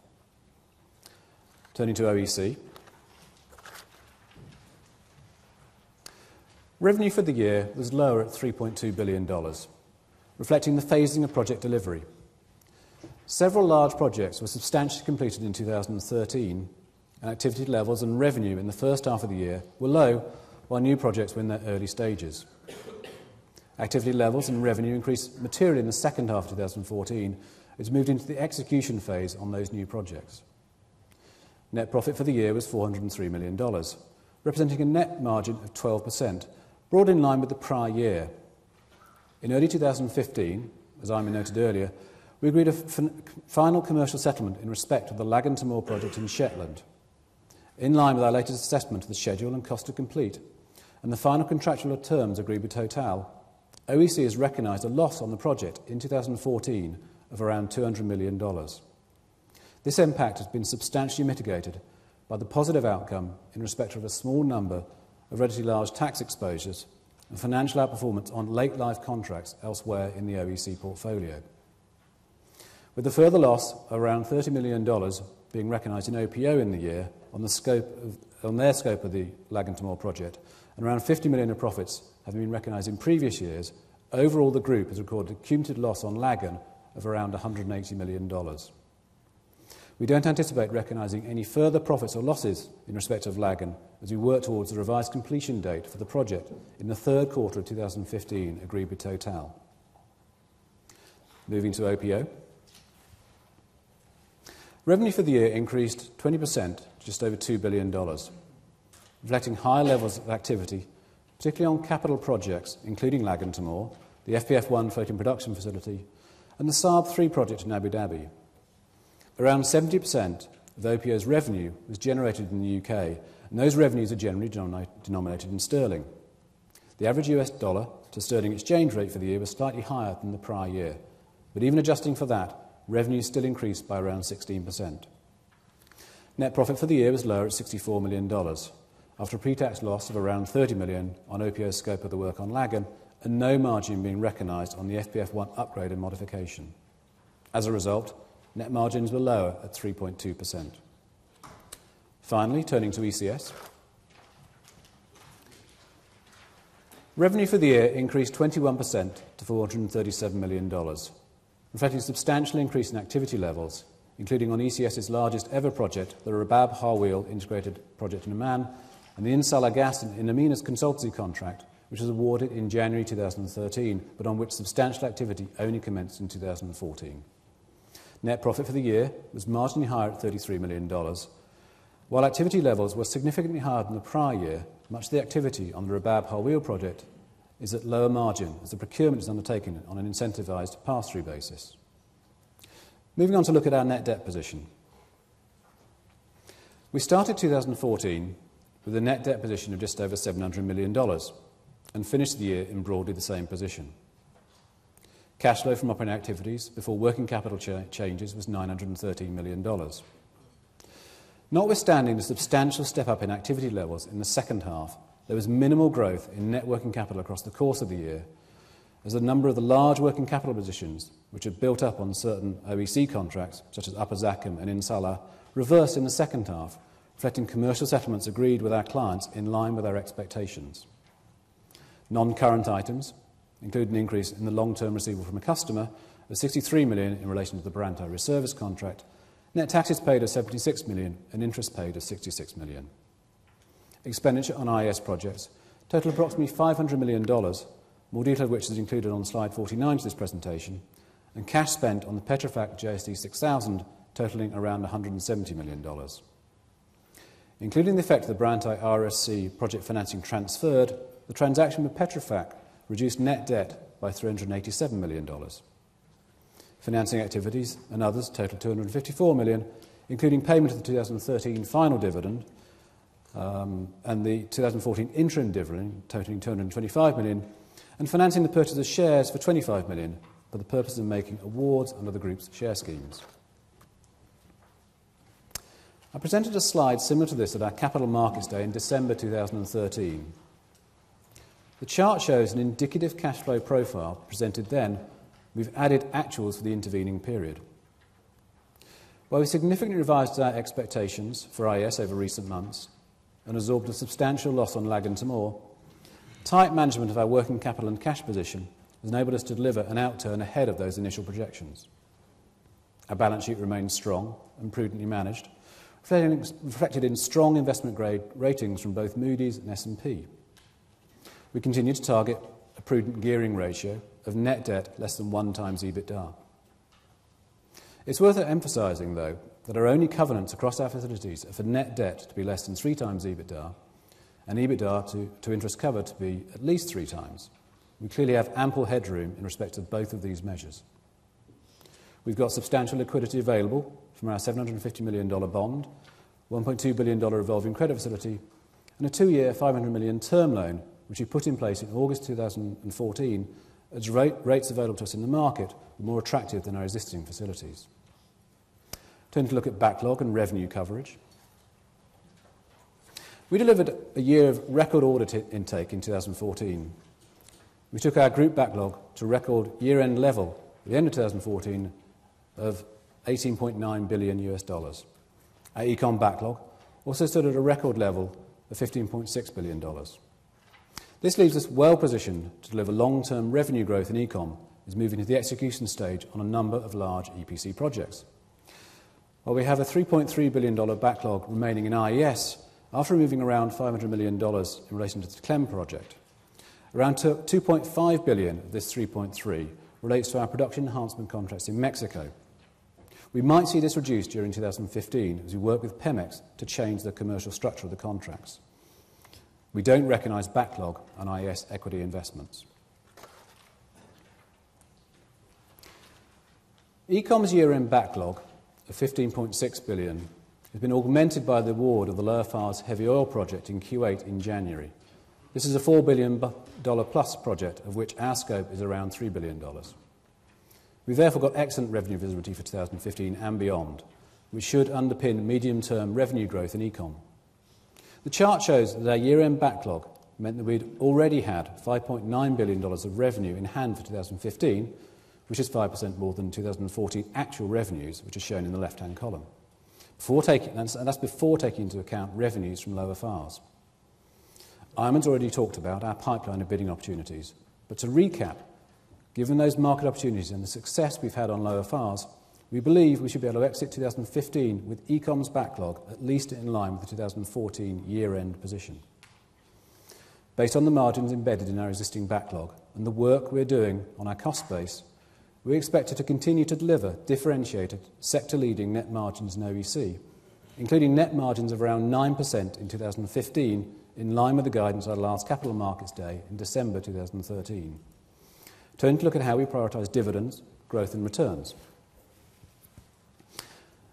Turning to OEC. Revenue for the year was lower at $3.2 billion, reflecting the phasing of project delivery. Several large projects were substantially completed in 2013, and activity levels and revenue in the first half of the year were low, while new projects were in their early stages. Activity levels and revenue increased materially in the second half of 2014 as we moved into the execution phase on those new projects. Net profit for the year was $403 million, representing a net margin of 12%, broadly in line with the prior year. In early 2015, as Imran noted earlier, we agreed a final commercial settlement in respect of the Lagan to Moor project in Shetland. In line with our latest assessment of the schedule and cost to complete, and the final contractual terms agreed with Total, OEC has recognised a loss on the project in 2014 of around $200 million. This impact has been substantially mitigated by the positive outcome in respect of a small number of relatively large tax exposures and financial outperformance on late-life contracts elsewhere in the OEC portfolio. With a further loss of around $30 million being recognised in OPO in the year on their scope of the Lagan to Moor project, and around $50 million of profits having been recognised in previous years, overall the group has recorded a cumulative loss on Lagan of around $180 million. We don't anticipate recognising any further profits or losses in respect of Lagan as we work towards the revised completion date for the project in the third quarter of 2015 agreed with Total. Moving to OPO. Revenue for the year increased 20% to just over $2 billion, reflecting higher levels of activity, particularly on capital projects, including Lagan to Moor, the FPF-1 floating production facility, and the Saab 3 project in Abu Dhabi. Around 70% of OPO's revenue was generated in the UK, and those revenues are generally denominated in sterling. The average US dollar to sterling exchange rate for the year was slightly higher than the prior year, but even adjusting for that, revenue still increased by around 16%. Net profit for the year was lower at $64 million, after a pre-tax loss of around $30 million on OPO's scope of the work on Lagan, and no margin being recognised on the FPF-1 upgrade and modification. As a result, net margins were lower at 3.2%. Finally, turning to ECS. Revenue for the year increased 21% to $437 million, reflecting a substantial increase in activity levels, including on ECS's largest ever project, the Rabab Harweel integrated project in Oman, and the Insala Gas in Amina's consultancy contract, which was awarded in January 2013, but on which substantial activity only commenced in 2014. Net profit for the year was marginally higher at $33 million. While activity levels were significantly higher than the prior year, much of the activity on the Rabab Harweel project is at lower margin, as the procurement is undertaken on an incentivised pass-through basis. Moving on to look at our net debt position. We started 2014 with a net debt position of just over $700 million and finished the year in broadly the same position. Cash flow from operating activities before working capital changes was $913 million. Notwithstanding the substantial step-up in activity levels in the second half, there was minimal growth in net working capital across the course of the year, as a number of the large working capital positions, which had built up on certain OEC contracts, such as Upper Zakum and Insala, reversed in the second half, reflecting commercial settlements agreed with our clients in line with our expectations. Non-current items include an increase in the long-term receivable from a customer of 63 million in relation to the Brantai reservice contract, net taxes paid of 76 million and interest paid of 66 million. Expenditure on IES projects total approximately $500 million, more detail of which is included on slide 49 of this presentation, and cash spent on the Petrofac JSD 6000 totalling around $170 million. Including the effect of the Brantai RSC project financing transferred, the transaction with Petrofac reduced net debt by $387 million. Financing activities and others total $254 million, including payment of the 2013 final dividend and the 2014 interim dividend totaling $225 million, and financing the purchase of shares for $25 million for the purpose of making awards under the group's share schemes. I presented a slide similar to this at our Capital Markets Day in December 2013. The chart shows an indicative cash flow profile presented then. We've added actuals for the intervening period. While we significantly revised our expectations for IES over recent months and absorbed a substantial loss on Lag and Timor, tight management of our working capital and cash position has enabled us to deliver an outturn ahead of those initial projections. Our balance sheet remains strong and prudently managed, reflected in strong investment-grade ratings from both Moody's and S&P. We continue to target a prudent gearing ratio of net debt less than 1 times EBITDA. It's worth emphasising, though, that our only covenants across our facilities are for net debt to be less than 3 times EBITDA and EBITDA to interest cover to be at least 3 times. We clearly have ample headroom in respect of both of these measures. We've got substantial liquidity available from our $750 million bond, $1.2 billion revolving credit facility, and a 2-year $500 million term loan, which we put in place in August 2014 as rates available to us in the market were more attractive than our existing facilities. Turning to look at backlog and revenue coverage. We delivered a year of record order intake in 2014. We took our group backlog to record year-end level at the end of 2014 of $18.9 billion. Our econ backlog also stood at a record level of $15.6 billion. This leaves us well positioned to deliver long-term revenue growth in econ as moving to the execution stage on a number of large EPC projects. While we have a $3.3 billion backlog remaining in IES, after removing around $500 million in relation to the Clem project, around $2.5 billion of this 3.3 relates to our production enhancement contracts in Mexico. We might see this reduced during 2015 as we work with Pemex to change the commercial structure of the contracts. We don't recognise backlog on IES equity investments. Ecom's year-end backlog of $15.6 billion has been augmented by the award of the Lower Fars heavy oil project in Kuwait in January. This is a $4 billion plus project, of which our scope is around $3 billion. We've therefore got excellent revenue visibility for 2015 and beyond, which should underpin medium-term revenue growth in econ. The chart shows that our year-end backlog meant that we'd already had $5.9 billion of revenue in hand for 2015, which is 5% more than 2014 actual revenues, which are shown in the left-hand column. That's before taking into account revenues from Lower Fars. Iman's already talked about our pipeline of bidding opportunities, but to recap, given those market opportunities and the success we've had on Lower Fars, we believe we should be able to exit 2015 with ecom's backlog at least in line with the 2014 year-end position. Based on the margins embedded in our existing backlog and the work we're doing on our cost base, we expect it to continue to deliver differentiated, sector-leading net margins in OEC, including net margins of around 9% in 2015, in line with the guidance at our last Capital Markets Day in December 2013. Turning to look at how we prioritise dividends, growth and returns.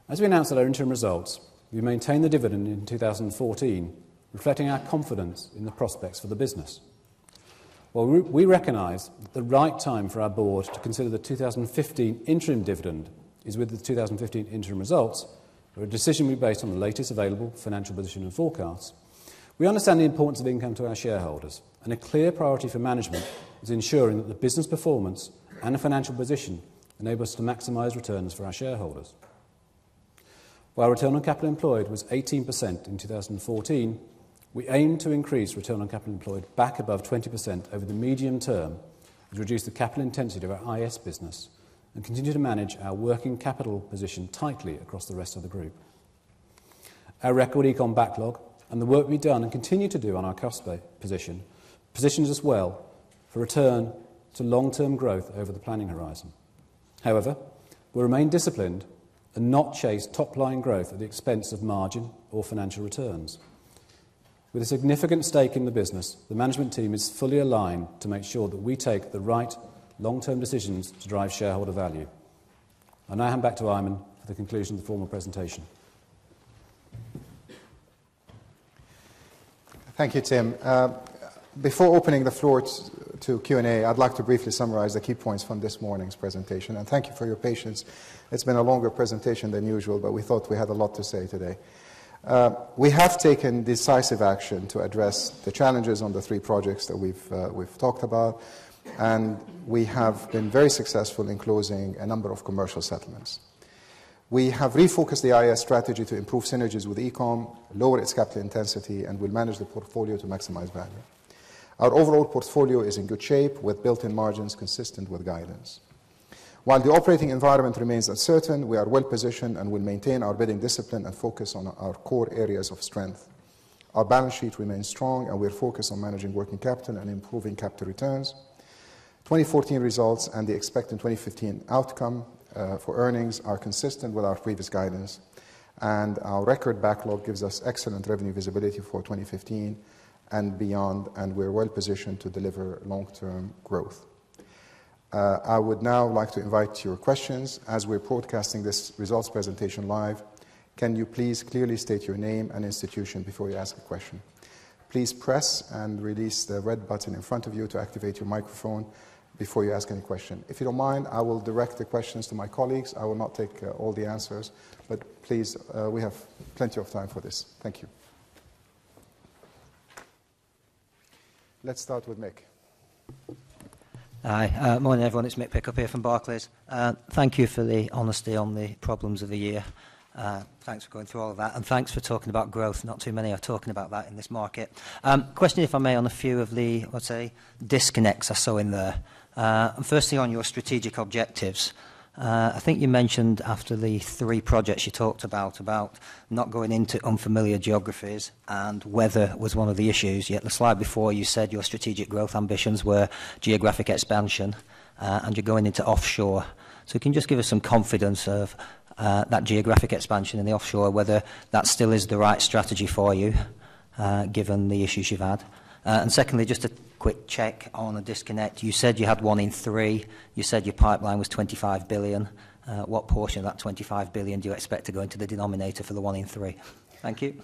As we announced at our interim results, we maintained the dividend in 2014, reflecting our confidence in the prospects for the business. While we recognise that the right time for our board to consider the 2015 interim dividend is with the 2015 interim results, or a decision we based on the latest available financial position and forecasts, we understand the importance of income to our shareholders, and a clear priority for management is ensuring that the business performance and the financial position enable us to maximise returns for our shareholders. While return on capital employed was 18% in 2014, we aim to increase return on capital employed back above 20% over the medium term to reduce the capital intensity of our IS business and continue to manage our working capital position tightly across the rest of the group. Our record econ backlog and the work we've done and continue to do on our cost position positions us well for return to long-term growth over the planning horizon. However, we'll remain disciplined and not chase top-line growth at the expense of margin or financial returns. With a significant stake in the business, the management team is fully aligned to make sure that we take the right long-term decisions to drive shareholder value. I now hand back to Ayman for the conclusion of the formal presentation. Thank you, Tim. Before opening the floor to Q&A, I'd like to briefly summarize the key points from this morning's presentation. And thank you for your patience. It's been a longer presentation than usual, but we thought we had a lot to say today. We have taken decisive action to address the challenges on the 3 projects that we've talked about, and we have been very successful in closing a number of commercial settlements. We have refocused the IS strategy to improve synergies with Ecom, lower its capital intensity, and will manage the portfolio to maximize value. Our overall portfolio is in good shape with built-in margins consistent with guidance. While the operating environment remains uncertain, we are well positioned and will maintain our bidding discipline and focus on our core areas of strength. Our balance sheet remains strong and we're focused on managing working capital and improving capital returns. 2014 results and the expected 2015 outcome for earnings are consistent with our previous guidance, and our record backlog gives us excellent revenue visibility for 2015 and beyond, and we're well positioned to deliver long-term growth. I would now like to invite your questions. As we're broadcasting this results presentation live, can you please clearly state your name and institution before you ask a question? Please press and release the red button in front of you to activate your microphone before you ask any question. If you don't mind, I will direct the questions to my colleagues. I will not take all the answers, but please, we have plenty of time for this. Thank you. Let's start with Mick. Hi, morning everyone, it's Mick Pickup here from Barclays. Thank you for the honesty on the problems of the year. Thanks for going through all of that, and thanks for talking about growth. Not too many are talking about that in this market. Question, if I may, on a few of the, let's say, disconnects I saw in there. Firstly, on your strategic objectives. I think you mentioned after the 3 projects you talked about not going into unfamiliar geographies, and weather was one of the issues. Yet the slide before you said your strategic growth ambitions were geographic expansion, and you're going into offshore. So can you just give us some confidence of that geographic expansion in the offshore, whether that still is the right strategy for you, given the issues you've had? And secondly, just a quick check on a disconnect. You said you had 1 in 3. You said your pipeline was 25 billion. What portion of that 25 billion do you expect to go into the denominator for the 1 in 3? Thank you.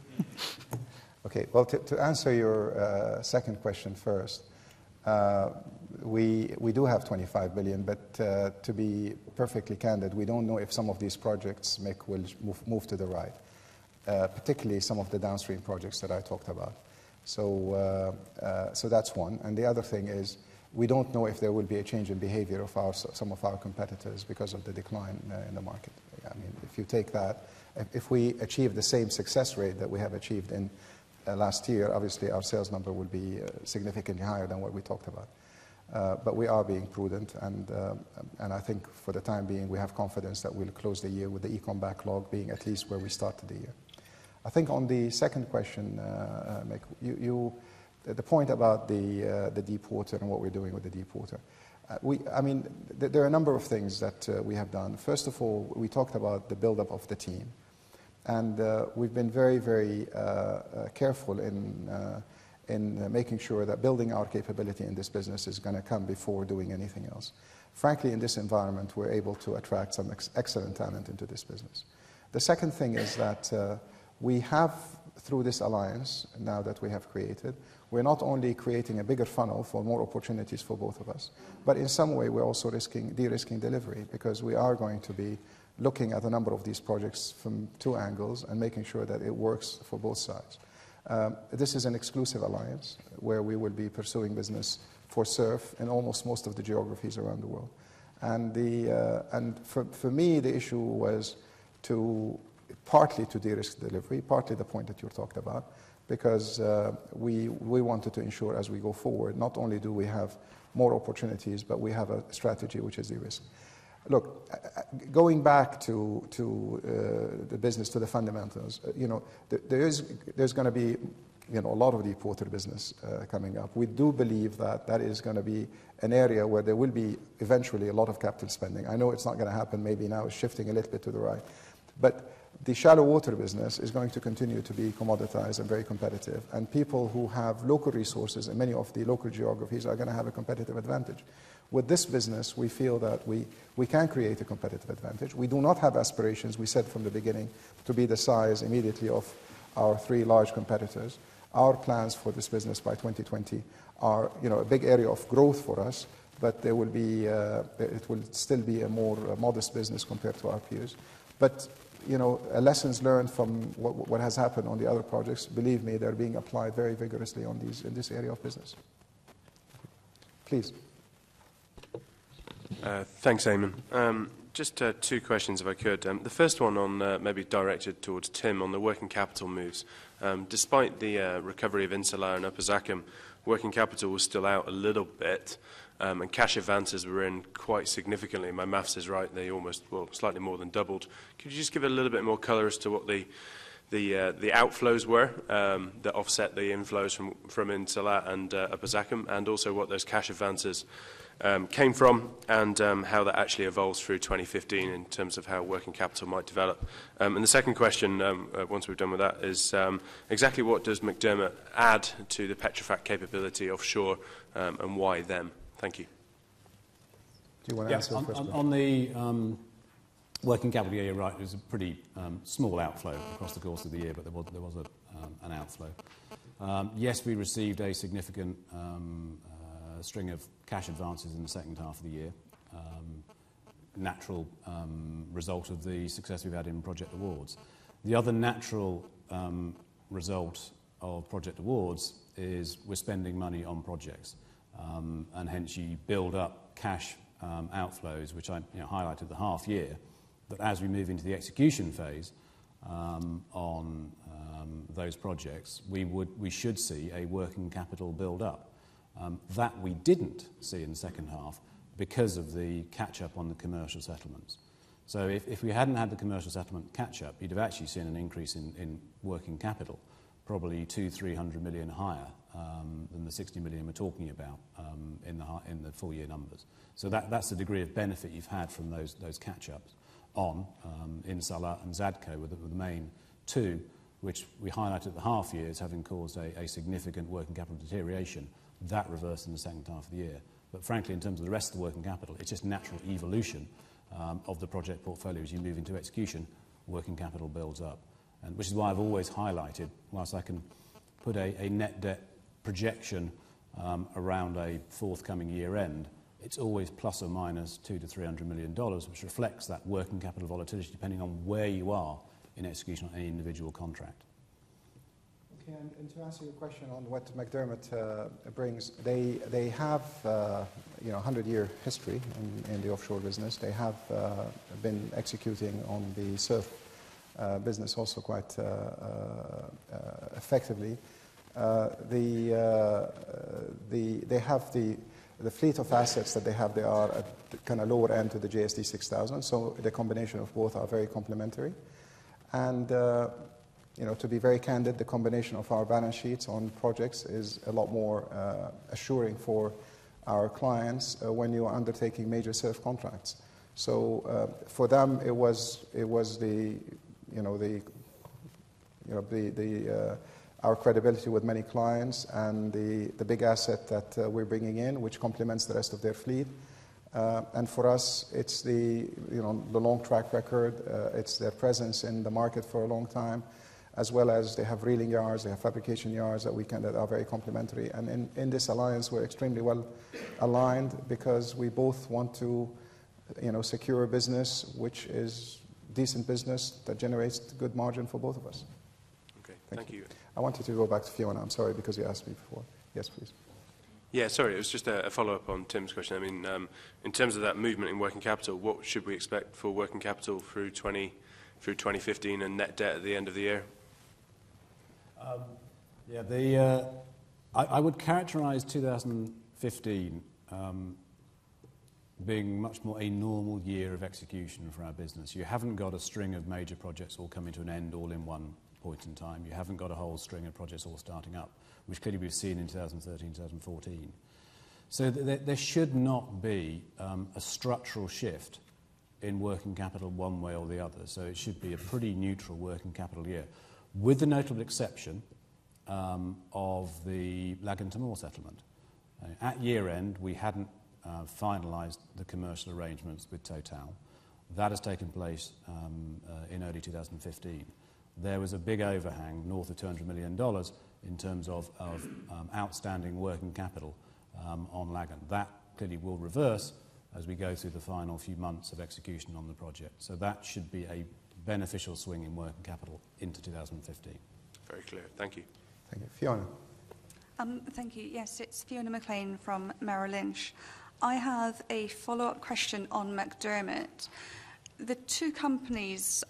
Okay, well, to answer your second question first, we do have 25 billion, but to be perfectly candid, we don't know if some of these projects will move to the right, particularly some of the downstream projects that I talked about. So that's one. And the other thing is, we don't know if there will be a change in behavior of some of our competitors because of the decline in the market. I mean, if you take that, if we achieve the same success rate that we have achieved in last year, obviously our sales number will be significantly higher than what we talked about. But we are being prudent, and I think for the time being, we have confidence that we'll close the year with the econ backlog being at least where we started the year. I think on the second question, Mick, the point about the deep water and what we're doing with the deep water. I mean, there are a number of things that we have done. First of all, we talked about the build-up of the team. And we've been very, very careful in making sure that building our capability in this business is going to come before doing anything else. Frankly, in this environment, we're able to attract some excellent talent into this business. The second thing is that we have, through this alliance now that we have created, we're not only creating a bigger funnel for more opportunities for both of us, but in some way we're also de-risking delivery, because we are going to be looking at a number of these projects from 2 angles and making sure that it works for both sides. This is an exclusive alliance where we will be pursuing business for SURF in almost most of the geographies around the world. And for me, the issue was to partly to de-risk delivery, partly the point that you're talking about, because we wanted to ensure as we go forward, not only do we have more opportunities, but we have a strategy which is de-risk. Look, going back to the business, to the fundamentals, there's going to be a lot of deep water business coming up. We do believe that is going to be an area where there will be eventually a lot of capital spending. I know it's not going to happen, maybe now it's shifting a little bit to the right, but the shallow water business is going to continue to be commoditized and very competitive, and people who have local resources in many of the local geographies are going to have a competitive advantage. With this business, we feel that we can create a competitive advantage. We do not have aspirations, we said from the beginning, to be the size immediately of our 3 large competitors. Our plans for this business by 2020 are a big area of growth for us, but there will be, it will still be a more modest business compared to our peers. But lessons learned from what has happened on the other projects, believe me, they're being applied very vigorously in this area of business. Please. Thanks, Eamon. Just 2 questions, if I could. The first one on maybe directed towards Tim on the working capital moves. Despite the recovery of Insalar and Upper Zakum, working capital was still out a little bit, and cash advances were in quite significantly. My maths is right; they slightly more than doubled. Could you just give a little bit more colour as to what the outflows were that offset the inflows from Insalar and Upper Zakum, and also what those cash advances came from, and how that actually evolves through 2015 in terms of how working capital might develop. And the second question, once we've done with that, is exactly what does McDermott add to the Petrofac capability offshore, and why them? Thank you. Do you want to answer the first question? On the working capital, you're right, it was a pretty small outflow across the course of the year, but there was an outflow. Yes, we received a significant string of cash advances in the second half of the year, natural result of the success we've had in project awards. The other natural result of project awards is we're spending money on projects, and hence you build up cash outflows, which I highlighted at the half year, that as we move into the execution phase on those projects, we should see a working capital build up. That we didn't see in the second half because of the catch-up on the commercial settlements. So if we hadn't had the commercial settlement catch-up, you'd have actually seen an increase in working capital, probably 200-300 million higher than the 60 million we're talking about in the full year numbers. So that's the degree of benefit you've had from those catch-ups on Insalar and Zadko were the main 2, which we highlighted at the half year as having caused a significant working capital deterioration. That reversed in the second half of the year. But frankly, in terms of the rest of the working capital, it's just natural evolution of the project portfolio. As you move into execution, working capital builds up. And which is why I've always highlighted, whilst I can put a net debt projection around a forthcoming year end, it's always plus or minus $200 to $300 million, which reflects that working capital volatility depending on where you are in execution on any individual contract. Okay, and to answer your question on what McDermott brings, they have 100-year history in the offshore business. They have been executing on the SURF business also quite effectively. They have the fleet of assets that they have. They are at the kind of lower end to the JSD 6000, so the combination of both are very complementary. And to be very candid, the combination of our balance sheets on projects is a lot more assuring for our clients when you are undertaking major SURF contracts. So for them, it was our credibility with many clients and the big asset that we're bringing in, which complements the rest of their fleet. And for us, it's the long track record. It's their presence in the market for a long time, as well as they have reeling yards, they have fabrication yards that are very complementary. And in this alliance, we're extremely well aligned because we both want to, secure a business which is decent business that generates good margin for both of us. Okay, thank you. I wanted to go back to Fiona. I'm sorry because you asked me before. Yes, please. Yeah, sorry, it was just a follow-up on Tim's question. I mean, in terms of that movement in working capital, what should we expect for working capital through 2015? through 2015 and net debt at the end of the year? I would characterise 2015 being much more a normal year of execution for our business. You haven't got a string of major projects all coming to an end all in one point in time. You haven't got a whole string of projects all starting up, which clearly we've seen in 2013, 2014. So there should not be a structural shift in working capital one way or the other. So it should be a pretty neutral working capital year, with the notable exception of the Lagan-Tamor settlement. At year end, we hadn't finalised the commercial arrangements with Total. That has taken place in early 2015. There was a big overhang north of $200 million in terms of outstanding working capital on Lagan. That clearly will reverse as we go through the final few months of execution on the project. So that should be a beneficial swing in working capital into 2015. Very clear. Thank you. Thank you. Fiona. Thank you. Yes, it's Fiona McLean from Merrill Lynch. I have a follow-up question on McDermott. The two companies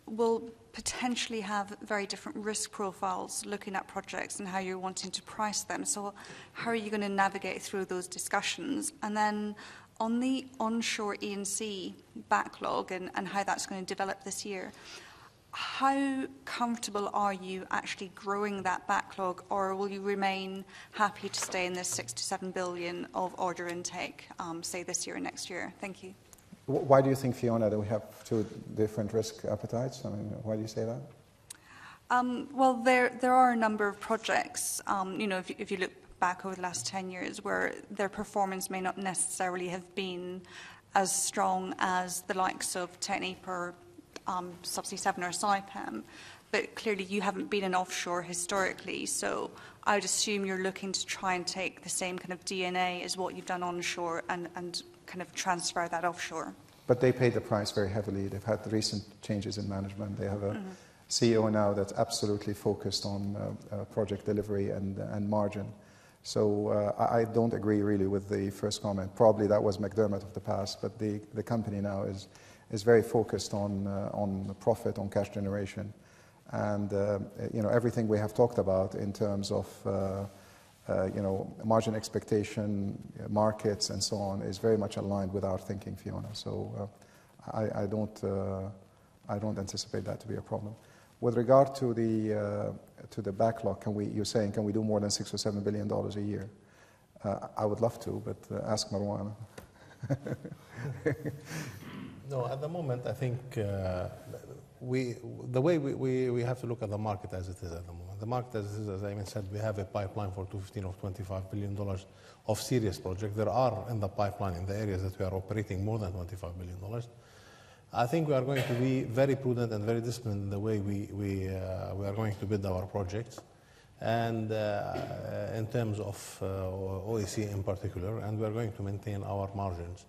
will potentially have very different risk profiles looking at projects and how you're wanting to price them. So how are you going to navigate through those discussions? And then on the onshore E&C backlog and how that's going to develop this year, how comfortable are you actually growing that backlog, or will you remain happy to stay in this 6 to 7 billion of order intake, say this year and next year? Thank you. Why do you think, Fiona, that we have two different risk appetites? I mean, why do you say that? Well, there are a number of projects, if you look back over the last 10 years, where their performance may not necessarily have been as strong as the likes of Technip or Subsea 7 or Saipem, but clearly you haven't been in offshore historically, so I would assume you're looking to try and take the same kind of DNA as what you've done onshore and kind of transfer that offshore. But they paid the price very heavily. They've had recent changes in management. They have a CEO now that's absolutely focused on project delivery and margin. So I don't agree really with the first comment. Probably that was McDermott of the past, but the company now is very focused on profit, on cash generation, and everything we have talked about in terms of margin expectation, markets, and so on is very much aligned with our thinking, Fiona. So I don't anticipate that to be a problem. With regard to the backlog, you're saying can we do more than $6 or $7 billion a year? I would love to, but ask Marwan. No, at the moment, I think the way we have to look at the market as it is at the moment. The market as it is, as Ayman said, we have a pipeline for 2015 of $25 billion of serious projects. There are in the pipeline, in the areas that we are operating, more than $25 billion. I think we are going to be very prudent and very disciplined in the way we are going to bid our projects, and in terms of OEC in particular, and we are going to maintain our margins.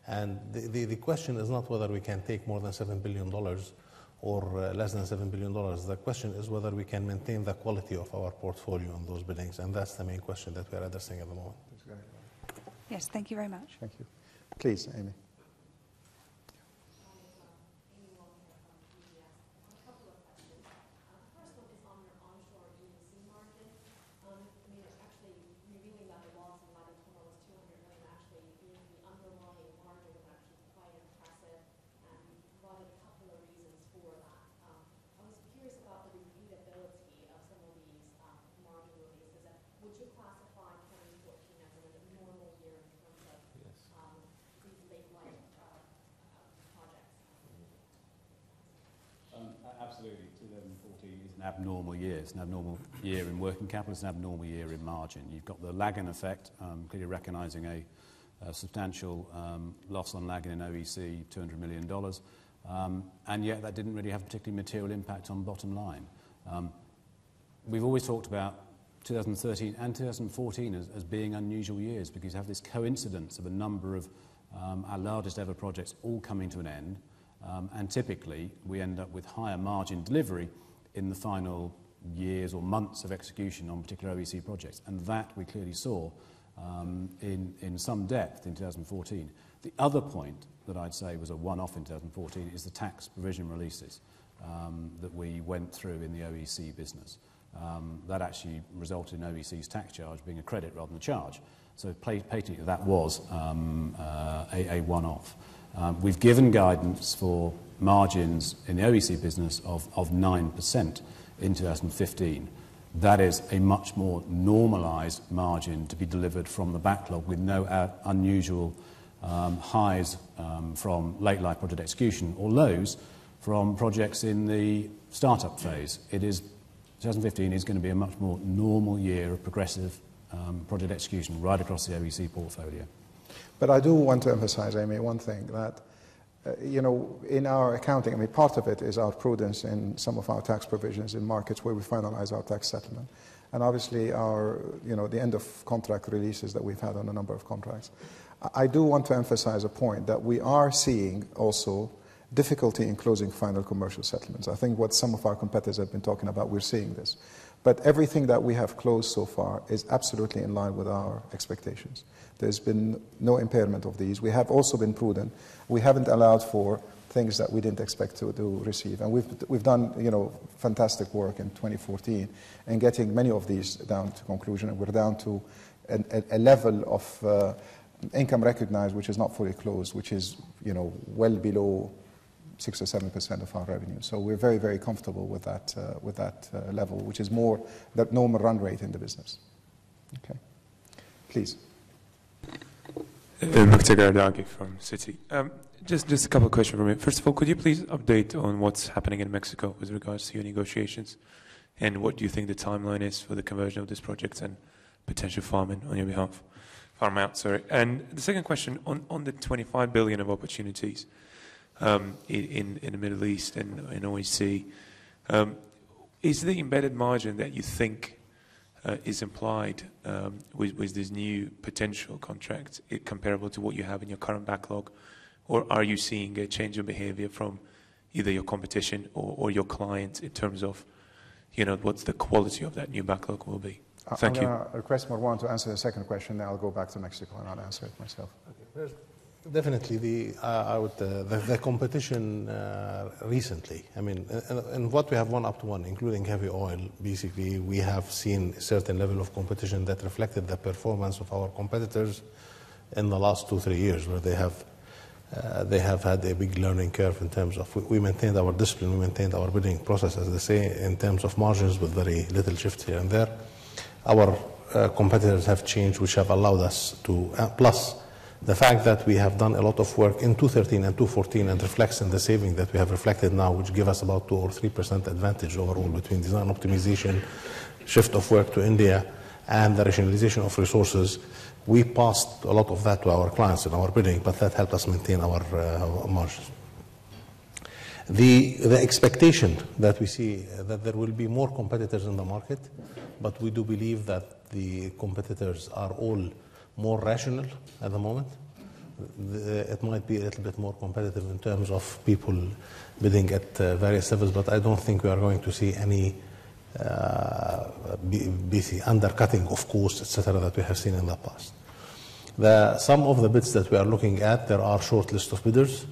And the question is not whether we can take more than $7 billion or less than $7 billion. The question is whether we can maintain the quality of our portfolio on those biddings, and that's the main question that we are addressing at the moment. Yes, thank you very much. Thank you. Please, Amy. Absolutely. 2014 is an abnormal year. It's an abnormal year in working capital. It's an abnormal year in margin. You've got the Lagan effect, clearly recognising a substantial loss on Lagan in OEC, $200 million, and yet that didn't really have a particularly material impact on bottom line. We've always talked about 2013 and 2014 as being unusual years because you have this coincidence of a number of our largest ever projects all coming to an end. And typically, we end up with higher margin delivery in the final years or months of execution on particular OEC projects. And that we clearly saw in some depth in 2014. The other point that I'd say was a one-off in 2014 is the tax provision releases that we went through in the OEC business. That actually resulted in OEC's tax charge being a credit rather than a charge. So patently that was a one-off. We've given guidance for margins in the OEC business of 9% in 2015. That is a much more normalised margin to be delivered from the backlog with no unusual highs from late life project execution or lows from projects in the startup phase. 2015 is going to be a much more normal year of progressive project execution right across the OEC portfolio. But I do want to emphasize, Amy, one thing, that in our accounting, part of it is our prudence in some of our tax provisions in markets where we finalize our tax settlement. And obviously the end of contract releases that we've had on a number of contracts. I do want to emphasize a point that we are seeing also difficulty in closing final commercial settlements. I think what some of our competitors have been talking about, we're seeing this. But everything that we have closed so far is absolutely in line with our expectations. There's been no impairment of these. We have also been prudent. We haven't allowed for things that we didn't expect to receive. And we've done fantastic work in 2014 in getting many of these down to conclusion. And we're down to a level of income recognized which is not fully closed, which is well below 6 or 7% of our revenue. So we're very, very comfortable with that level, which is more that normal run rate in the business. Okay, please. Mukhtar from Citi. Just a couple of questions from me. First of all, could you please update on what's happening in Mexico with regards to your negotiations, and what do you think the timeline is for the conversion of this project and potential farm-in on your behalf? Farm out, sorry. And the second question on the 25 billion of opportunities in the Middle East and in OEC, is the embedded margin that you think is implied with this new potential contract comparable to what you have in your current backlog, or are you seeing a change of behavior from either your competition or your clients in terms of what's the quality of that new backlog will be? Thank you. I'm going to request Marwan to answer the second question, then I'll go back to Mexico and I'll answer it myself. Okay. Definitely, the competition recently. And what we have won up to one, including heavy oil, basically, we have seen a certain level of competition that reflected the performance of our competitors in the last 2-3 years, where they have had a big learning curve in terms of we maintained our discipline, we maintained our bidding process, as they say, in terms of margins with very little shift here and there. Our competitors have changed, which have allowed us to, plus the fact that we have done a lot of work in 2013 and 2014 and reflects in the saving that we have reflected now, which give us about 2 or 3% advantage overall between design optimization, shift of work to India, and the rationalization of resources. We passed a lot of that to our clients in our bidding, but that helped us maintain our margins. The expectation that we see that there will be more competitors in the market, but we do believe that the competitors are all more rational at the moment. It might be a little bit more competitive in terms of people bidding at various levels, but I don't think we are going to see any undercutting of costs, etc., that we have seen in the past. Some of the bids that we are looking at, there are short list of bidders,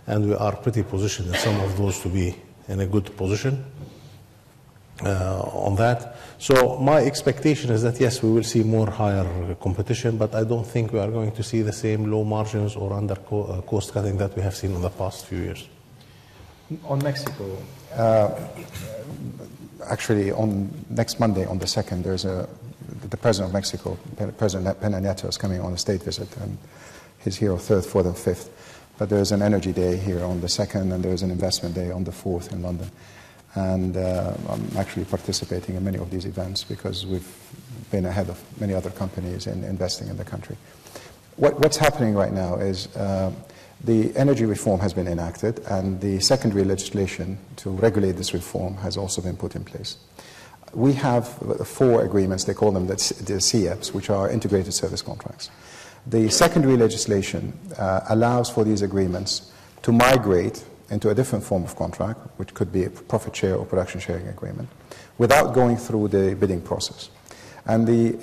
and we are pretty positioned in some of those to be in a good position on that. So my expectation is that yes, we will see more higher competition, but I don't think we are going to see the same low margins or under cost cutting that we have seen in the past few years. On Mexico, actually on next Monday on the 2nd, there's the President of Mexico, President Peña Nieto, is coming on a state visit, and he's here on 3rd, 4th and 5th. But there's an energy day here on the 2nd, and there's an investment day on the 4th in London. And I'm actually participating in many of these events because we've been ahead of many other companies in investing in the country. What's happening right now is the energy reform has been enacted, and the secondary legislation to regulate this reform has also been put in place. We have 4 agreements, they call them the CEPs, which are integrated service contracts. The secondary legislation allows for these agreements to migrate into a different form of contract, which could be a profit share or production sharing agreement, without going through the bidding process. And the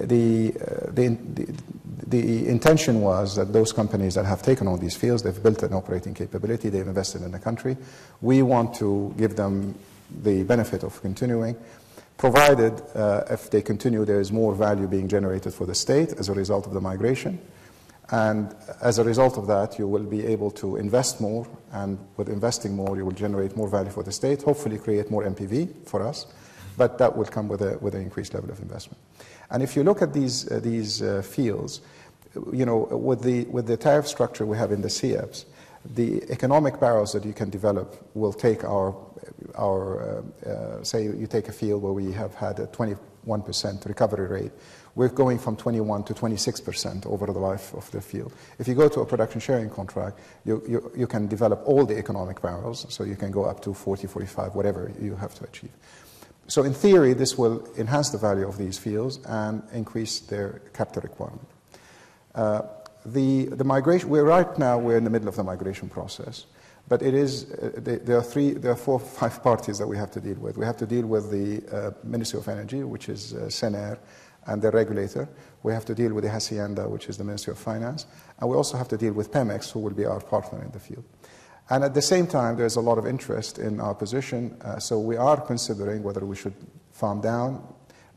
the intention was that those companies that have taken on these fields, they've built an operating capability, they've invested in the country. We want to give them the benefit of continuing, provided if they continue, there is more value being generated for the state as a result of the migration. And as a result of that, you will be able to invest more, and with investing more, you will generate more value for the state, hopefully create more MPV for us, but that will come with an increased level of investment. And if you look at these fields, you know, with the tariff structure we have in the CEPs, the economic barrels that you can develop will take say you take a field where we have had a 21% recovery rate. We're going from 21 to 26% over the life of the field. If you go to a production sharing contract, you can develop all the economic barrels, so you can go up to 40, 45, whatever you have to achieve. So in theory, this will enhance the value of these fields and increase their capital requirement. The migration, we're in the middle of the migration process, but it is, there are 4 or 5 parties that we have to deal with. We have to deal with the Ministry of Energy, which is SENER, and the regulator. We have to deal with the Hacienda, which is the Ministry of Finance, and we also have to deal with Pemex, who will be our partner in the field. And at the same time, there's a lot of interest in our position, so we are considering whether we should farm down,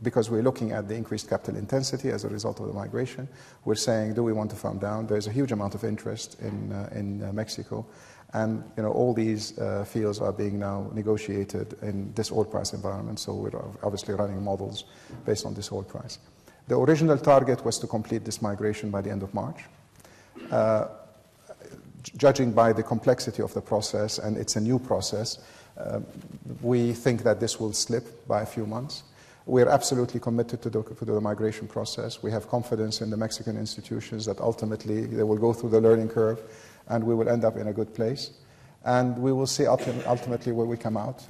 because we're looking at the increased capital intensity as a result of the migration. We're saying, do we want to farm down? There's a huge amount of interest in Mexico, and you know, all these fields are being now negotiated in this oil price environment, so we're obviously running models based on this oil price. The original target was to complete this migration by the end of March. Judging by the complexity of the process, and it's a new process, we think that this will slip by a few months. We're absolutely committed to the migration process. We have confidence in the Mexican institutions that ultimately they will go through the learning curve and we will end up in a good place. And we will see ultimately where we come out,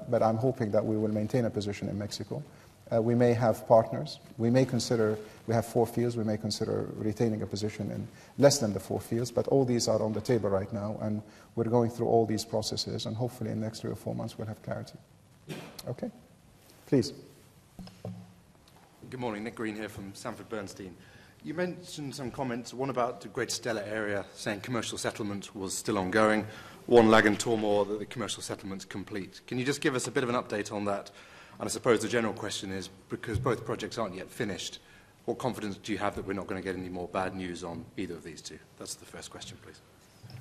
but I'm hoping that we will maintain a position in Mexico. We may have partners. We may consider, we have 4 fields, we may consider retaining a position in less than the 4 fields, but all these are on the table right now, and we're going through all these processes, and hopefully in the next 3 or 4 months we'll have clarity. Okay? Please. Good morning, Nick Green here from Sanford Bernstein. You mentioned some comments, one about the Greater Stella area, saying commercial settlement was still ongoing, one Lag and Tormore that the commercial settlement's complete. Can you just give us a bit of an update on that? And I suppose the general question is, because both projects aren't yet finished, what confidence do you have that we're not going to get any more bad news on either of these 2? That's the first question, please.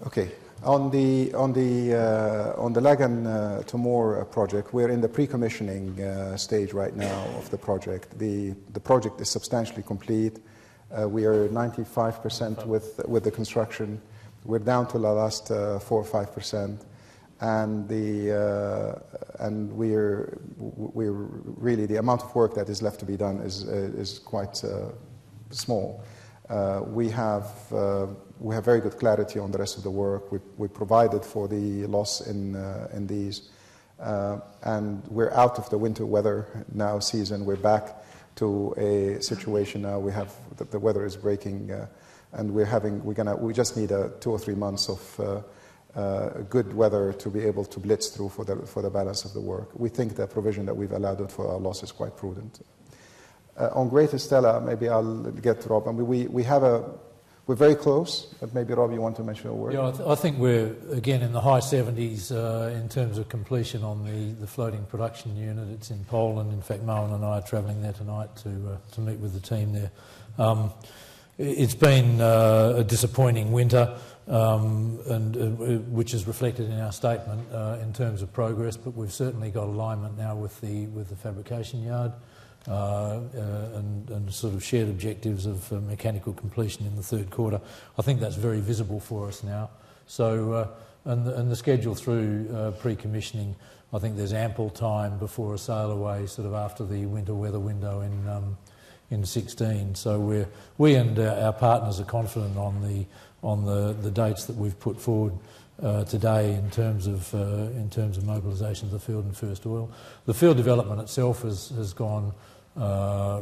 Okay. On the Lag and Tormore project, we're in the pre-commissioning stage right now of the project. The project is substantially complete. We are 95% with the construction. We're down to the last 4 or 5%. And we're really, the amount of work that is left to be done is quite small. We have very good clarity on the rest of the work. We provided for the loss in these, and we're out of the winter weather now season. We're back to a situation now. We have the weather is breaking, and we just need 2 or 3 months of good weather to be able to blitz through for the balance of the work. We think the provision that we've allowed for our loss is quite prudent. On Greater Stella, maybe I'll get to Rob. I mean, we're very close, but maybe Rob, you want to mention a word? Yeah, I think we're again in the high 70s in terms of completion on the floating production unit. It's in Poland. In fact, Moen and I are travelling there tonight to meet with the team there. It's been a disappointing winter. Which is reflected in our statement in terms of progress, but we've certainly got alignment now with the fabrication yard and sort of shared objectives of mechanical completion in the 3rd quarter. I think that's very visible for us now. So, and the schedule through pre-commissioning, I think there's ample time before a sail away, sort of after the winter weather window in 16. So we and our partners are confident on the dates that we've put forward today in terms of mobilisation of the field and first oil. The field development itself has gone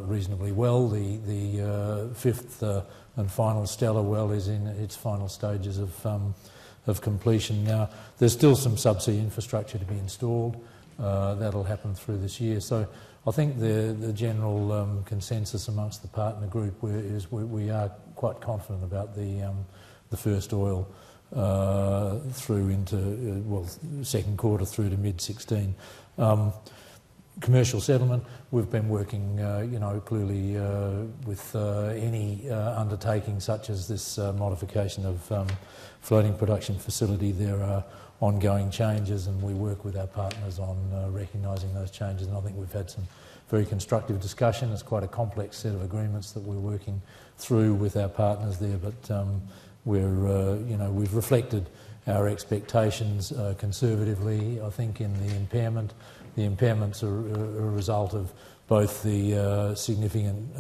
reasonably well. The 5th and final Stella well is in its final stages of completion now. There's still some subsea infrastructure to be installed. that'll happen through this year. So I think the general consensus amongst the partner group is we are quite confident about the first oil through into second quarter through to mid-16. Commercial settlement, we've been working, clearly with any undertaking such as this modification of floating production facility. There are ongoing changes, and we work with our partners on recognising those changes. And I think we've had some very constructive discussion. It's quite a complex set of agreements that we're working through with our partners there, but we've reflected our expectations conservatively. I think in the impairment. The impairments are a result of both the significant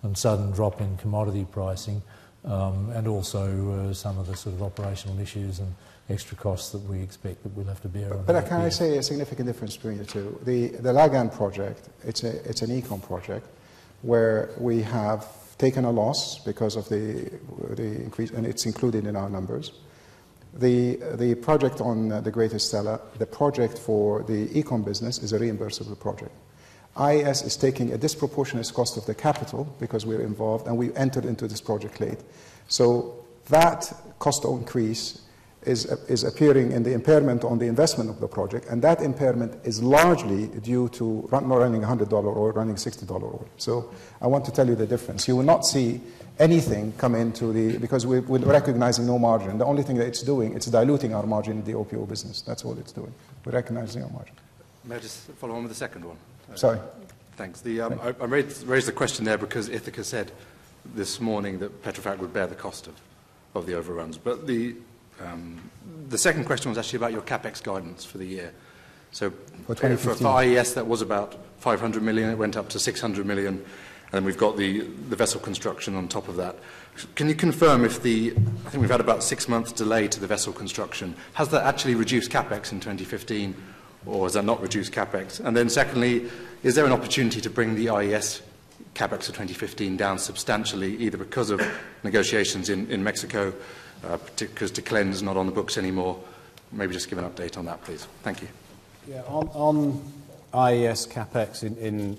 and sudden drop in commodity pricing and also some of the sort of operational issues and extra costs that we expect that we'll have to bear. But can I say a significant difference between the two? The Lagan project, it's an econ project where we have taken a loss because of the increase, and it's included in our numbers. The project on the Greater Stella, the project for the econ business is a reimbursable project. IES is taking a disproportionate cost of the capital because we're involved and we entered into this project late. So that cost increase is appearing in the impairment on the investment of the project, and that impairment is largely due to not running $100 oil, running $60 oil. So I want to tell you the difference. You will not see anything come into because we're recognizing no margin. The only thing that it's doing, it's diluting our margin in the OPO business. That's all it's doing. We're recognizing our margin. May I just follow on with the second one? Sorry. Thanks. I raised the question there because Ithaca said this morning that Petrofac would bear the cost of the overruns. But the second question was actually about your CapEx guidance for the year. So for IES, that was about 500 million. It went up to 600 million. And then we've got the vessel construction on top of that. Can you confirm if I think we've had about 6 months delay to the vessel construction, has that actually reduced CapEx in 2015, or has that not reduced CapEx? And then secondly, is there an opportunity to bring the IES CapEx for 2015 down substantially, either because of negotiations in Mexico, because Declen is not on the books anymore? Maybe just give an update on that, please. Thank you. Yeah, on IES CapEx in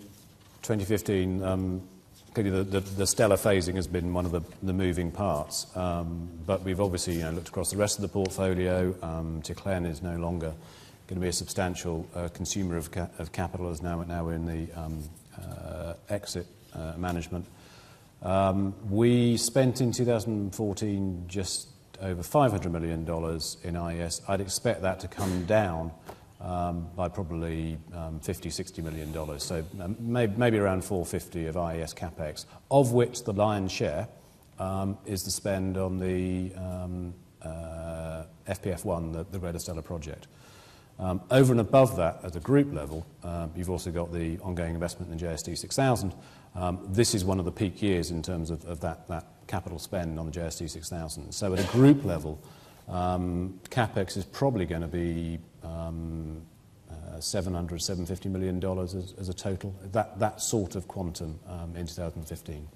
2015, clearly the Stella phasing has been one of the moving parts, but we've obviously looked across the rest of the portfolio. Declen is no longer going to be a substantial consumer of capital, as now we're in the exit management. We spent in 2014 just over $500 million in IES. I'd expect that to come down by probably $50–60 million, so maybe around 450 of IES CapEx, of which the lion's share is the spend on the FPF1, the Greater Stella project. Over and above that, at the group level, you've also got the ongoing investment in JSD 6000. This is one of the peak years in terms of that capital spend on the JSD 6000. So at a group level, CapEx is probably going to be $700–750 million as a total, that sort of quantum in 2015.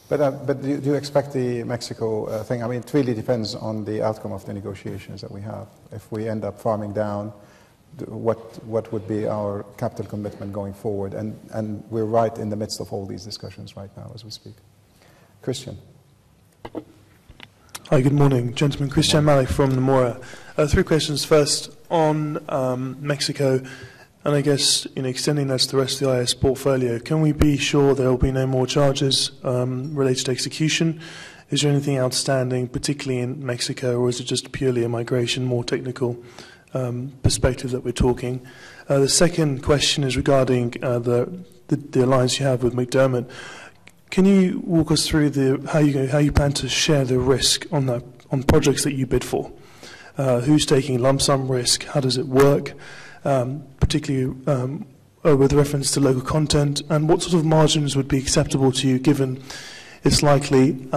But do you expect the Mexico thing? I mean, it really depends on the outcome of the negotiations that we have. If we end up farming down, what would be our capital commitment going forward? And we're right in the midst of all these discussions right now as we speak. Christian. Hi, good morning, gentlemen. Christian Malik from Nomura. 3 questions. First, on Mexico, and I guess extending that to the rest of the IS portfolio, can we be sure there will be no more charges related to execution? Is there anything outstanding, particularly in Mexico, or is it just purely a migration, more technical perspective that we're talking? The second question is regarding the alliance you have with McDermott. Can you walk us through how you plan to share the risk on projects that you bid for? Who's taking lump sum risk? How does it work? Particularly with reference to local content, and what sort of margins would be acceptable to you, given it's likely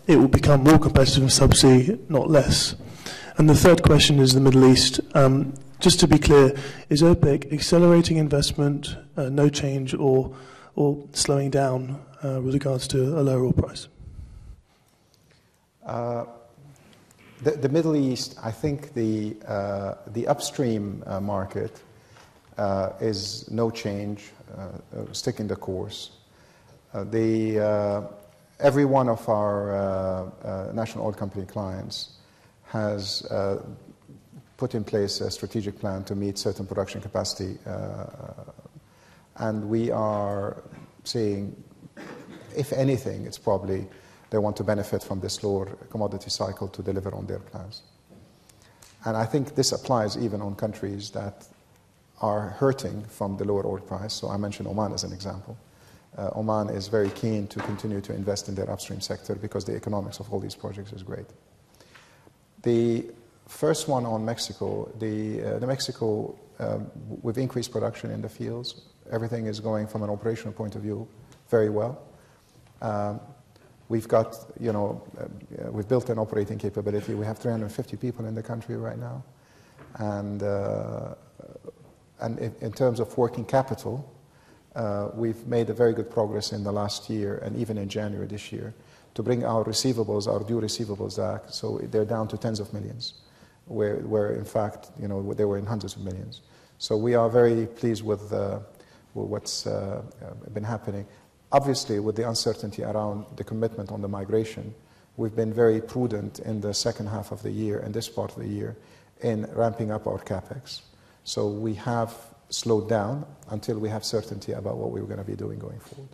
it will become more competitive in subsea, not less? And the third question is the Middle East. Just to be clear, is OPEC accelerating investment, no change, or slowing down with regards to a lower oil price? The Middle East, I think the upstream market is no change, sticking the course. Every one of our national oil company clients has put in place a strategic plan to meet certain production capacity, and we are seeing, if anything, it's probably they want to benefit from this lower commodity cycle to deliver on their plans. And I think this applies even on countries that are hurting from the lower oil price. So I mentioned Oman as an example. Oman is very keen to continue to invest in their upstream sector because the economics of all these projects is great. The first one on Mexico, the Mexico, we've increased production in the fields. Everything is going from an operational point of view very well. We've got, we've built an operating capability. We have 350 people in the country right now. And in terms of working capital, we've made a very good progress in the last year and even in January this year to bring our receivables, our due receivables back. So they're down to tens of millions, where in fact, they were in hundreds of millions. So we are very pleased with what's been happening. Obviously, with the uncertainty around the commitment on the migration, we've been very prudent in the second half of the year and this part of the year in ramping up our capex. So we have slowed down until we have certainty about what we're going to be doing going forward.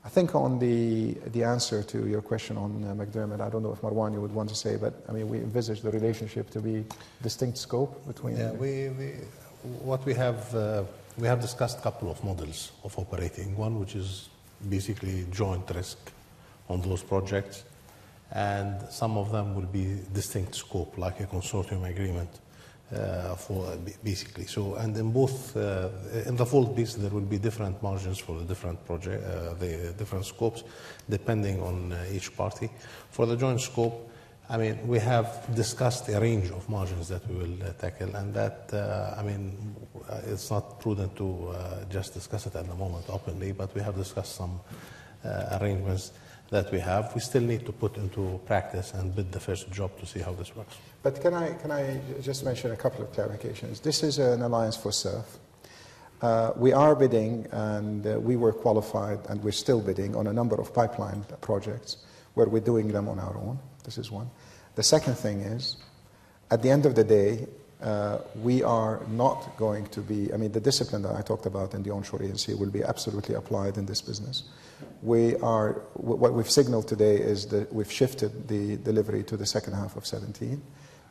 I think on the answer to your question on McDermott, I don't know if Marwan you would want to say, but I mean we envisage the relationship to be distinct scope between. Yeah, we have discussed a couple of models of operating. One which is basically joint risk on those projects, and some of them will be distinct scope, like a consortium agreement. For basically, so and in both in the full piece there will be different margins for the different project, the different scopes, depending on each party. For the joint scope, I mean, we have discussed a range of margins that we will tackle, and that I mean, it's not prudent to just discuss it at the moment openly, but we have discussed some arrangements that we have. We still need to put into practice and bid the first job to see how this works. But can I just mention a couple of clarifications? This is an alliance for SURF. We are bidding, and we were qualified, and we're still bidding on a number of pipeline projects where we're doing them on our own. This is one. The second thing is, at the end of the day, we are not going to be, I mean, the discipline that I talked about in the onshore E&C will be absolutely applied in this business. What we've signaled today is that we've shifted the delivery to the second half of 17.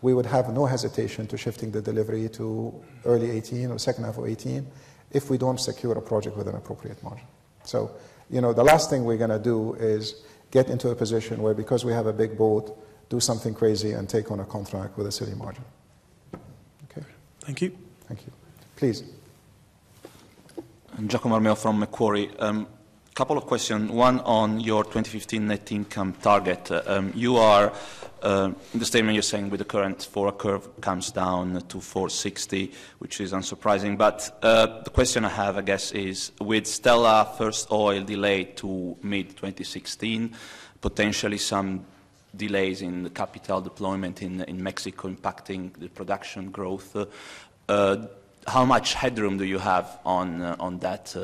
We would have no hesitation to shifting the delivery to early 18 or second half of 18 if we don't secure a project with an appropriate margin. So, the last thing we're going to do is get into a position where, because we have a big boat, do something crazy and take on a contract with a silly margin. Okay. Thank you. Thank you. Please. I'm Giacomo Armeo from Macquarie. Couple of questions. One on your 2015 net income target. You are, in the statement you're saying with the current forward curve comes down to 460, which is unsurprising. But the question I have, I guess, is with Stella first oil delayed to mid-2016, potentially some delays in the capital deployment in Mexico impacting the production growth, how much headroom do you have on that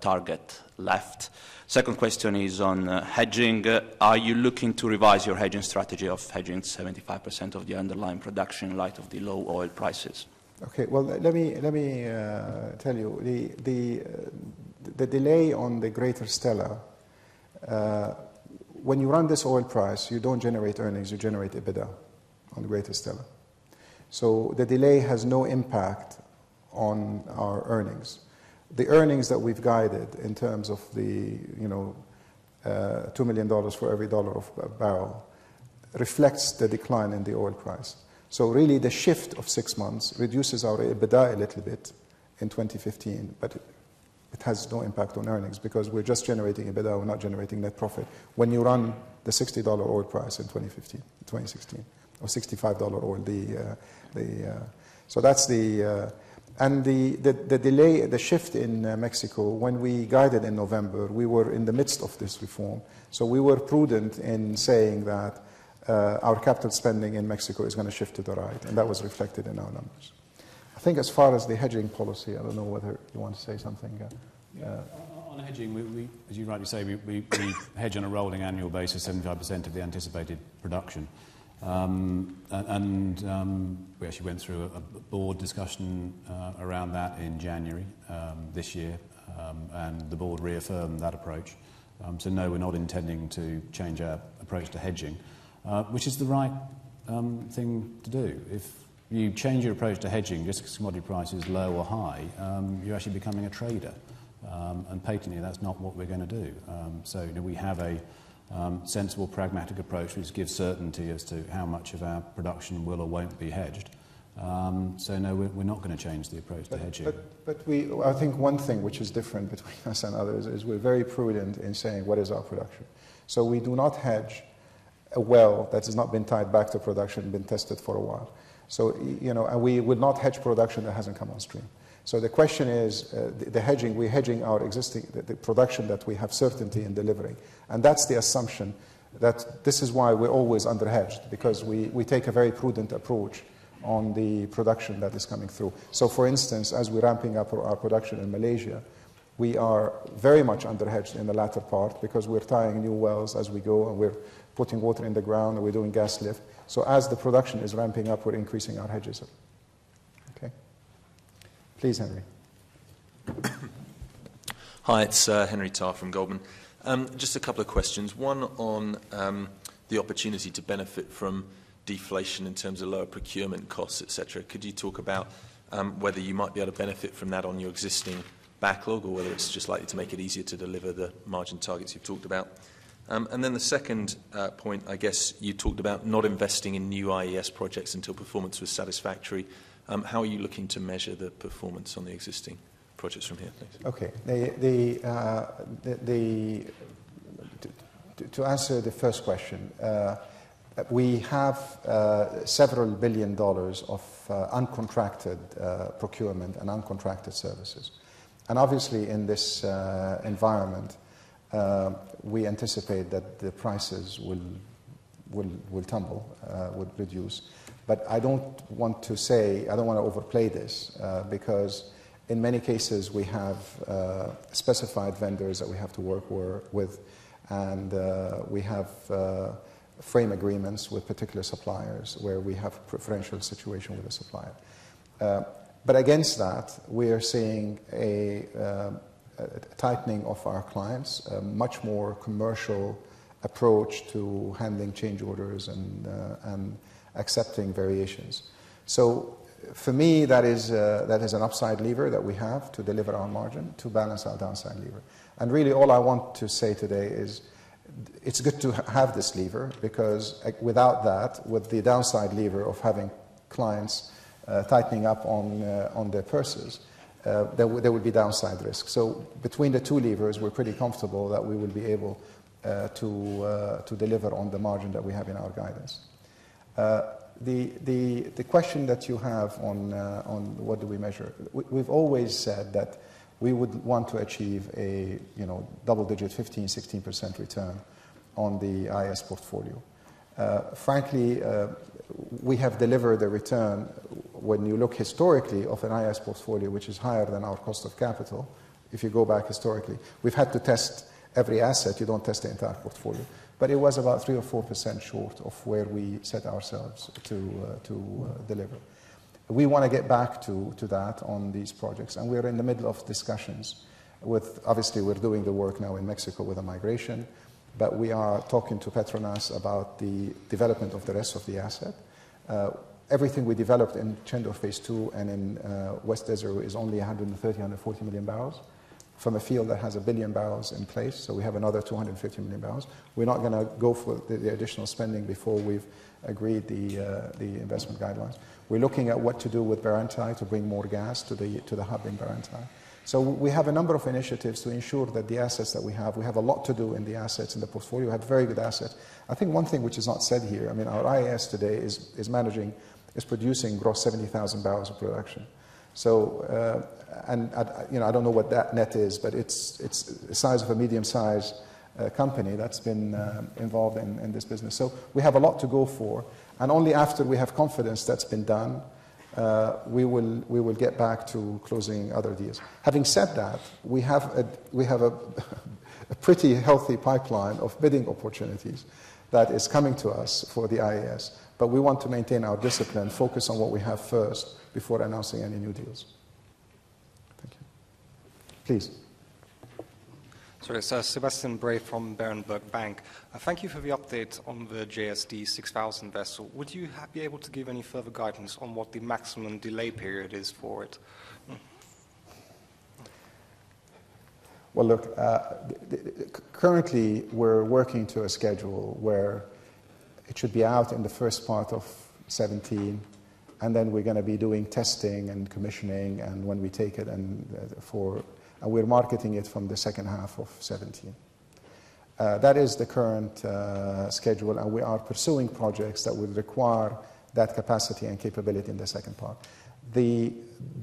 target left? Second question is on hedging. Are you looking to revise your hedging strategy of hedging 75% of the underlying production in light of the low oil prices? Okay, well, let me tell you, the delay on the Greater Stella, when you run this oil price, you don't generate earnings, you generate EBITDA on the Greater Stella. So the delay has no impact on our earnings. The earnings that we've guided in terms of the, $2 million for every dollar of a barrel reflects the decline in the oil price. So really the shift of 6 months reduces our EBITDA a little bit in 2015, but it has no impact on earnings because we're just generating EBITDA, we're not generating net profit. When you run the $60 oil price in 2016, or $65 oil, so that's the... And the delay, the shift in Mexico, when we guided in November, we were in the midst of this reform. So we were prudent in saying that our capital spending in Mexico is going to shift to the right, and that was reflected in our numbers. I think as far as the hedging policy, I don't know whether you want to say something. On hedging, we, as you rightly say, we hedge on a rolling annual basis 75% of the anticipated production. We actually went through a board discussion around that in January this year, and the board reaffirmed that approach. So no, we're not intending to change our approach to hedging, which is the right thing to do. If you change your approach to hedging just because commodity price is low or high, you're actually becoming a trader. And patently, that's not what we're going to do. So we have a sensible, pragmatic approach which gives certainty as to how much of our production will or won't be hedged. So no, we're not going to change the approach to hedging. But I think one thing which is different between us and others is we're very prudent in saying what is our production. So we do not hedge a well that has not been tied back to production, been tested for a while. So, and we would not hedge production that hasn't come on stream. So the question is, the hedging, we're hedging our existing, the production that we have certainty in delivering. And that's the assumption that this is why we're always under-hedged, because we take a very prudent approach on the production that is coming through. So for instance, as we're ramping up our production in Malaysia, we are very much under-hedged in the latter part because we're tying new wells as we go and we're putting water in the ground and we're doing gas lift. So as the production is ramping up, we're increasing our hedges. Okay. Please, Henry. Hi, it's Henry Tarr from Goldman. Just a couple of questions. One on the opportunity to benefit from deflation in terms of lower procurement costs, etc. Could you talk about whether you might be able to benefit from that on your existing backlog, or whether it's just likely to make it easier to deliver the margin targets you've talked about? And then the second point, I guess you talked about not investing in new IES projects until performance was satisfactory. How are you looking to measure the performance on the existing projects from here, please? Okay. To answer the first question, we have several $1 billion of uncontracted procurement and uncontracted services. And obviously in this environment, we anticipate that the prices will tumble, will reduce. But I don't want to overplay this because in many cases we have specified vendors that we have to work with, and we have frame agreements with particular suppliers where we have preferential situation with the supplier. But against that, we are seeing a tightening of our clients, a much more commercial approach to handling change orders and accepting variations. So for me, that is an upside lever that we have to deliver our margin, to balance our downside lever. And really all I want to say today is it's good to have this lever, because without that, with the downside lever of having clients tightening up on their purses, there would be downside risk. So between the two levers, we're pretty comfortable that we will be able to deliver on the margin that we have in our guidance. The question that you have on what do we measure, we've always said that we would want to achieve a double-digit 15-16% return on the IS portfolio. Frankly, we have delivered a return, when you look historically, of an IS portfolio which is higher than our cost of capital. If you go back historically, we've had to test every asset. You don't test the entire portfolio. But it was about 3 or 4% short of where we set ourselves to deliver. We want to get back to that on these projects, and we're in the middle of discussions with, obviously we're doing the work now in Mexico with a migration, but we are talking to Petronas about the development of the rest of the asset. Everything we developed in Chendo Phase 2 and in West Desert is only 130, 140 million barrels from a field that has 1 billion barrels in place, so we have another 250 million barrels. We're not going to go for the additional spending before we've agreed the investment guidelines. We're looking at what to do with Barentay to bring more gas to the hub in Barentay. So we have a number of initiatives to ensure that the assets that we have a lot to do in the assets in the portfolio. We have very good assets. I think one thing which is not said here, I mean, our IAS today is producing gross 70,000 barrels of production. So, I don't know what that net is, but it's the size of a medium-sized company that's been involved in this business. So we have a lot to go for, and only after we have confidence that's been done we will get back to closing other deals. Having said that, we have a pretty healthy pipeline of bidding opportunities that is coming to us for the IAS, but we want to maintain our discipline, focus on what we have first before announcing any new deals. Thank you. Please. Sorry, it's Sebastian Bray from Berenberg Bank. Thank you for the update on the JSD 6000 vessel. Would you be able to give any further guidance on what the maximum delay period is for it? Well, look, currently we're working to a schedule where it should be out in the first part of 17, and then we're going to be doing testing and commissioning, and when we take it and we're marketing it from the second half of 17. That is the current schedule, and we are pursuing projects that would require that capacity and capability in the second part. The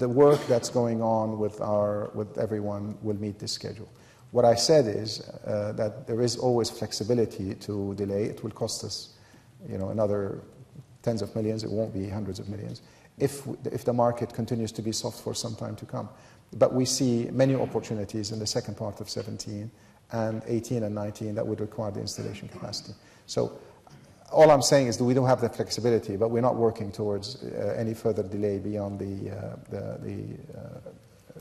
work that's going on with everyone will meet this schedule. What I said is that there is always flexibility to delay. It will cost us, another tens of millions. It won't be hundreds of millions if the market continues to be soft for some time to come. But we see many opportunities in the second part of 17 and 18 and 19 that would require the installation capacity. So all I'm saying is that we don't have the flexibility, but we're not working towards any further delay beyond the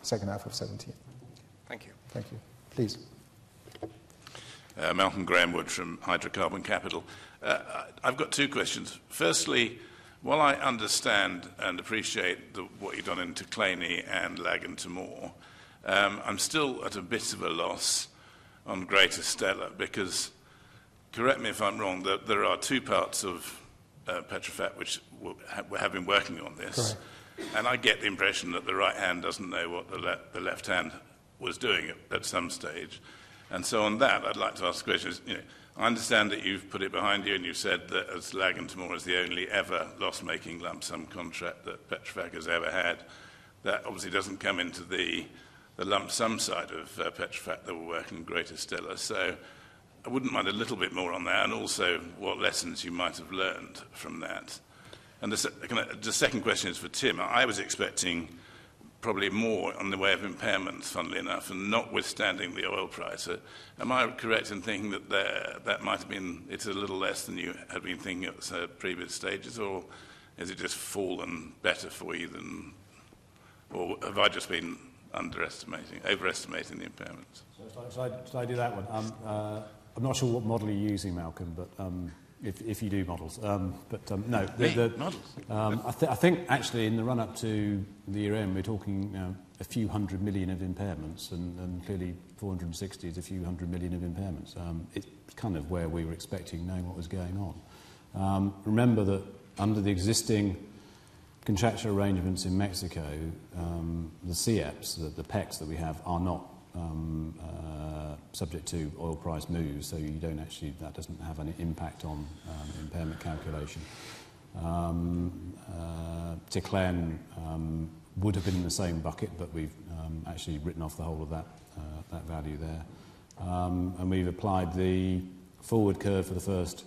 second half of 17. Thank you. Thank you. Please. Malcolm Graham-Wood from Hydrocarbon Capital. I've got two questions. Firstly, while I understand and appreciate what you've done in Taclaney and Lagan to Moor, I'm still at a bit of a loss on Greater Stella because, correct me if I'm wrong, there are two parts of Petrofac which have been working on this. Correct. And I get the impression that the right hand doesn't know what the left hand was doing at some stage. And so on that, I'd like to ask the question, I understand that you've put it behind you and you've said that as Lagan to Moor is the only ever loss-making lump sum contract that Petrofac has ever had. That obviously doesn't come into the lump sum side of Petrofac that we're working in Greater Stella. So I wouldn't mind a little bit more on that, and also what lessons you might have learned from that. And the second question is for Tim. I was expecting probably more on the way of impairments, funnily enough, and notwithstanding the oil price. Am I correct in thinking that that might have been, it's a little less than you had been thinking at previous stages, or has it just fallen better for you than, or have I just been overestimating the impairments? So I do that one? I'm not sure what model you're using, Malcolm, but if you do models. No. Models? I think actually in the run-up to the year end, we're talking a few hundred million of impairments, and clearly 460 is a few hundred million of impairments. It's kind of where we were expecting, knowing what was going on. Remember that under the existing contractual arrangements in Mexico, the CEPs, the PECs that we have, are not subject to oil price moves, so you don't actually, that doesn't have any impact on impairment calculation. Taclan would have been in the same bucket, but we've actually written off the whole of that value there. And we've applied the forward curve for the first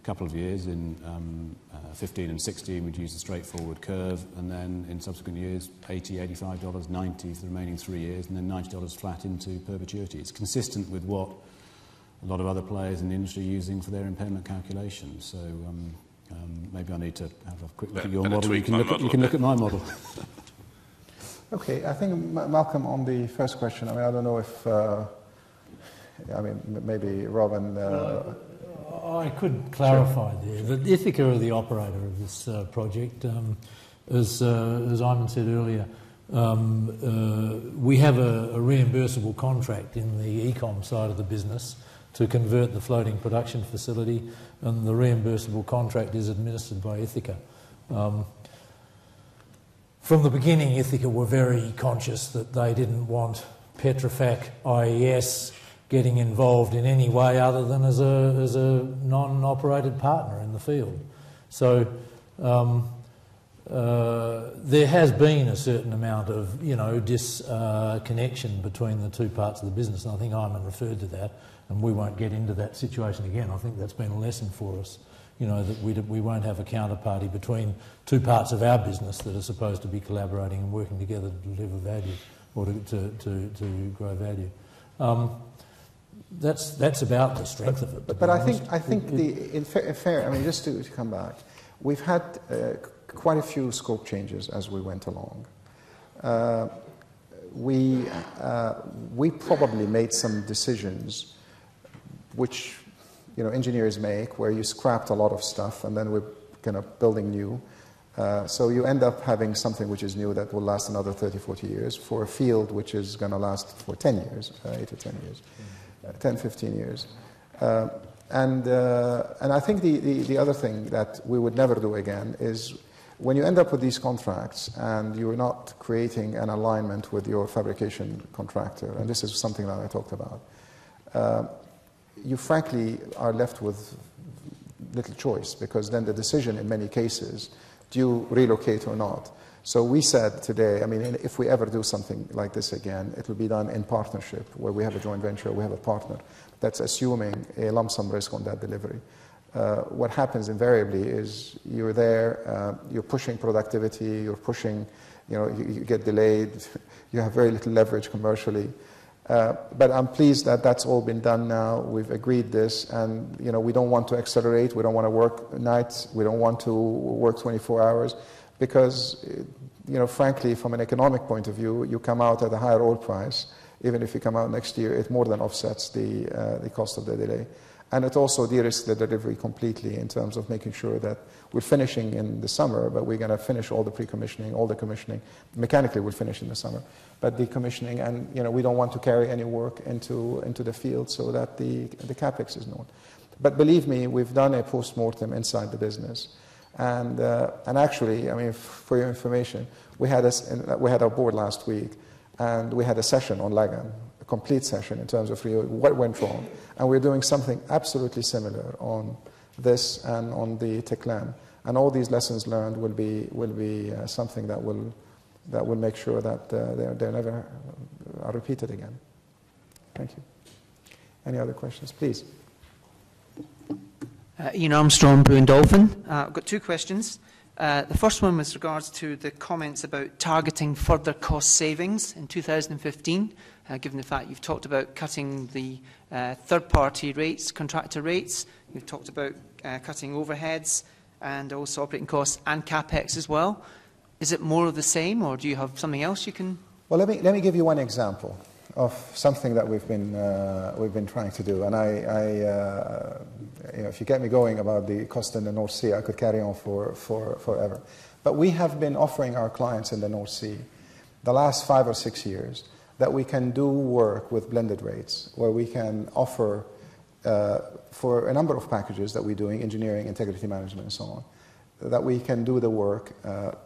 couple of years. In 15 and 16 we'd used a straightforward curve, and then in subsequent years $80, $85, $90 for the remaining 3 years, and then $90 flat into perpetuity. It's consistent with what a lot of other players in the industry are using for their impairment calculations. So maybe I need to have a quick look at your model. You can look at my model. Okay, I think, Malcolm, on the first question, I don't know if, maybe Robin... I could clarify there that Ithaca are the operator of this project. As Ayman said earlier, we have a reimbursable contract in the ecom side of the business to convert the floating production facility, and the reimbursable contract is administered by Ithaca. From the beginning, Ithaca were very conscious that they didn't want Petrofac IES getting involved in any way other than as a non-operated partner in the field. So there has been a certain amount of disconnection between the two parts of the business, and I think Ayman referred to that, and we won't get into that situation again. I think that's been a lesson for us you know, that we won't have a counterparty between two parts of our business that are supposed to be collaborating and working together to deliver value or to grow value. That's about the strength of it. But I think in fair, I mean, just to come back, we've had quite a few scope changes as we went along. We probably made some decisions which, you know, engineers make, where you scrapped a lot of stuff and then we're kind of building new. So you end up having something which is new that will last another 30, 40 years for a field which is going to last for 10 years, 8 or 10 years, 10, 15 years. And I think the other thing that we would never do again is when you end up with these contracts and you're not creating an alignment with your fabrication contractor, and this is something that I talked about, you frankly are left with little choice, because then the decision in many cases, do you relocate or not? So we said today, I mean, if we ever do something like this again, it will be done in partnership, where we have a joint venture, we have a partner that's assuming a lump sum risk on that delivery. What happens invariably is you're there, you're pushing productivity, you're pushing, you know, you get delayed, you have very little leverage commercially. But I'm pleased that that's all been done now. We've agreed this, and you know, we don't want to accelerate. We don't want to work nights. We don't want to work 24 hours, because, you know, frankly, from an economic point of view, you come out at a higher oil price. Even if you come out next year, it more than offsets the cost of the delay. And it also de-risks the delivery completely in terms of making sure that we're finishing in the summer, but we're going to finish all the pre-commissioning, all the commissioning. Mechanically, we'll finish in the summer, but the commissioning, and you know, we don't want to carry any work into the field so that the capex is known. But believe me, we've done a post-mortem inside the business, and actually, I mean, for your information, we had our board last week, and we had a session on Lagan, a complete session in terms of what went wrong. And we're doing something absolutely similar on this and on the Teklan. And all these lessons learned will be something that will make sure that they never are repeated again. Thank you. Any other questions, please? Ian Armstrong, Blue and Dolphin. I've got two questions. The first one with regards to the comments about targeting further cost savings in 2015, given the fact you've talked about cutting the third-party rates, contractor rates. You've talked about cutting overheads and also operating costs and capex as well. Is it more of the same, or do you have something else you can? Well, let me give you one example of something that we've been trying to do. And you know, if you get me going about the cost in the North Sea, I could carry on for forever. But we have been offering our clients in the North Sea the last 5 or 6 years that we can do work with blended rates, where we can offer for a number of packages that we're doing, engineering, integrity management, and so on, that we can do the work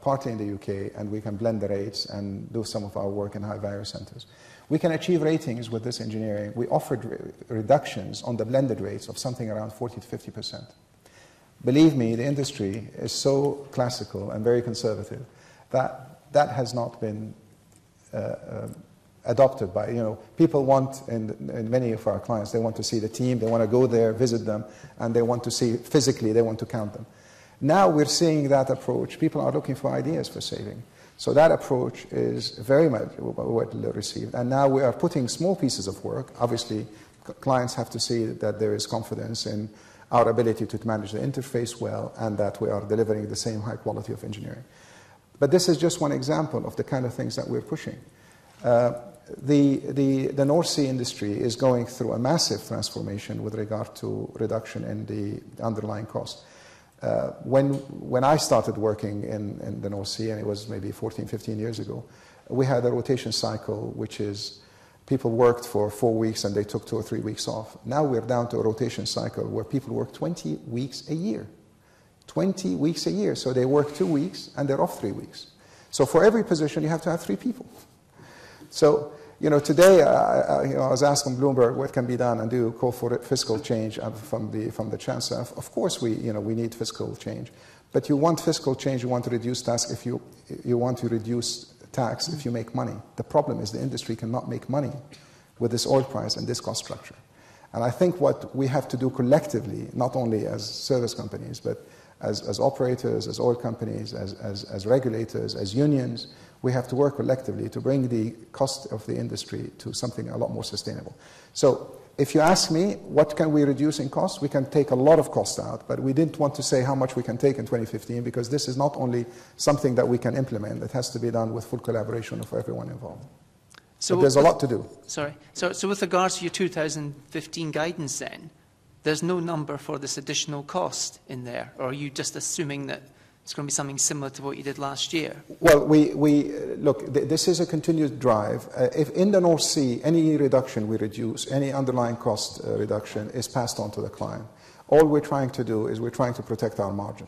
partly in the UK, and we can blend the rates and do some of our work in high-value centers. We can achieve ratings with this engineering. We offered reductions on the blended rates of something around 40 to 50%. Believe me, the industry is so classical and very conservative that that has not been adopted by, you know, people want, in many of our clients, they want to see the team, they want to go there, visit them, and they want to see physically, they want to count them. Now we're seeing that approach. People are looking for ideas for saving. So that approach is very much well received. And now we are putting small pieces of work. Obviously, clients have to see that there is confidence in our ability to manage the interface well, and that we are delivering the same high quality of engineering. But this is just one example of the kind of things that we're pushing. The North Sea industry is going through a massive transformation with regard to reduction in the underlying cost. When I started working in the North Sea, and it was maybe 14, 15 years ago, we had a rotation cycle, which is people worked for 4 weeks and they took 2 or 3 weeks off. Now we're down to a rotation cycle where people work 20 weeks a year. 20 weeks a year. So they work 2 weeks and they're off 3 weeks. So for every position, you have to have 3 people. So, you know, today, I was asked on Bloomberg what can be done, and do you call for fiscal change from the Chancellor? Of course, we need fiscal change, but you want fiscal change. You want to reduce tax if you want to reduce tax if you make money. The problem is the industry cannot make money with this oil price and this cost structure, And I think what we have to do collectively, not only as service companies, but as operators, as oil companies, as regulators, as unions, we have to work collectively to bring the cost of the industry to something a lot more sustainable. So if you ask me, what can we reduce in costs? We can take a lot of cost out, but we didn't want to say how much we can take in 2015 because this is not only something that we can implement, it has to be done with full collaboration of everyone involved. So but there's a lot to do. Sorry. So with regards to your 2015 guidance then, there's no number for this additional cost in there, or are you just assuming that it's going to be something similar to what you did last year? Well, look, this is a continuous drive. If in the North Sea, any reduction we reduce, any underlying cost reduction is passed on to the client. All we're trying to do is we're trying to protect our margin.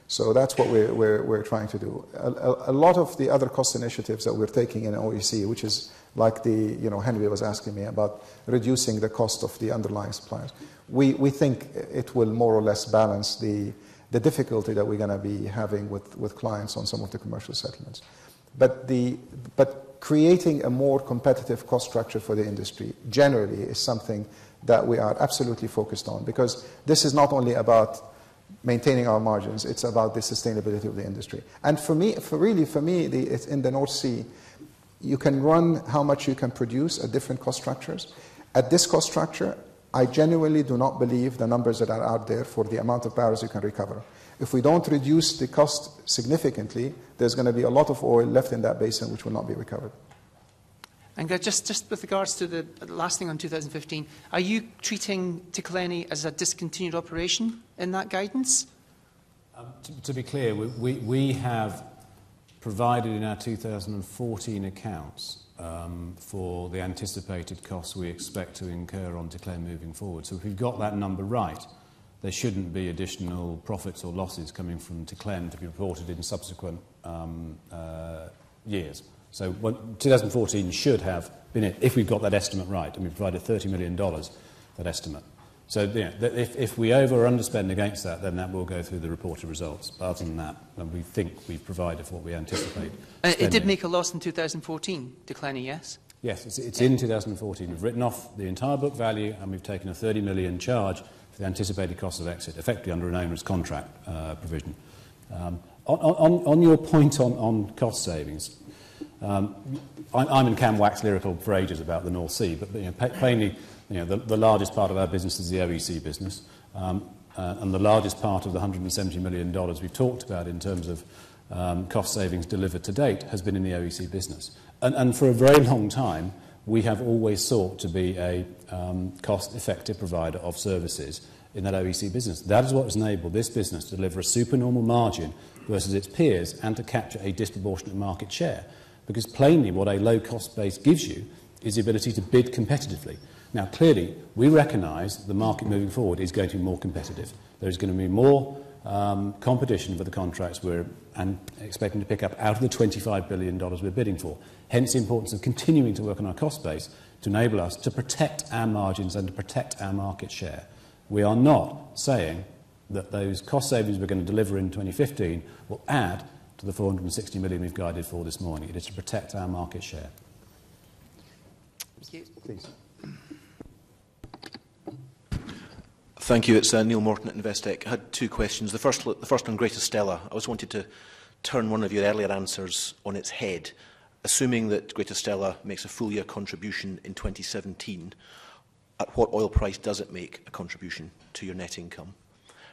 So that's what we're trying to do. A lot of the other cost initiatives that we're taking in OEC, which is like Henry was asking me about reducing the cost of the underlying suppliers. We think it will more or less balance the difficulty that we're going to be having with clients on some of the commercial settlements. But creating a more competitive cost structure for the industry generally is something that we are absolutely focused on, because this is not only about maintaining our margins, it's about the sustainability of the industry. And for me, it's in the North Sea, you can run how much you can produce at different cost structures. At this cost structure, I genuinely do not believe the numbers that are out there for the amount of barrels you can recover. If we don't reduce the cost significantly, there's going to be a lot of oil left in that basin which will not be recovered. And just with regards to the last thing on 2015, are you treating Ticleni as a discontinued operation in that guidance? To be clear, we have provided in our 2014 accounts for the anticipated costs we expect to incur on Ticleni moving forward. So if we've got that number right, there shouldn't be additional profits or losses coming from Ticleni to be reported in subsequent years. So 2014 should have been it, if we've got that estimate right, and we've provided $30 million, that estimate. So if we over or underspend against that, then that will go through the reported results. But other than that, we think we've provided for what we anticipate. It did make a loss in 2014, Ticleni, yes? Yes, it's in 2014. We've written off the entire book value, and we've taken a $30 million charge for the anticipated cost of exit, effectively under an onerous contract provision. On your point on cost savings, I'm and can wax lyrical for ages about the North Sea, but plainly, the largest part of our business is the OEC business, and the largest part of the $170 million we've talked about in terms of cost savings delivered to date has been in the OEC business. And for a very long time, we have always sought to be a cost-effective provider of services in that OEC business. That is what has enabled this business to deliver a supernormal margin versus its peers and to capture a disproportionate market share. Because plainly, what a low-cost base gives you is the ability to bid competitively. Now, clearly, we recognise the market moving forward is going to be more competitive. There is going to be more competition for the contracts we're expecting to pick up out of the $25 billion we're bidding for. Hence the importance of continuing to work on our cost base to enable us to protect our margins and to protect our market share. We are not saying that those cost savings we're going to deliver in 2015 will add to the $460 million we've guided for this morning. It is to protect our market share. Thank you. Please. Thank you. It's Neil Morton at Investec. I had two questions. The first on Greater Stella. I just wanted to turn one of your earlier answers on its head. Assuming that Greater Stella makes a full-year contribution in 2017, at what oil price does it make a contribution to your net income?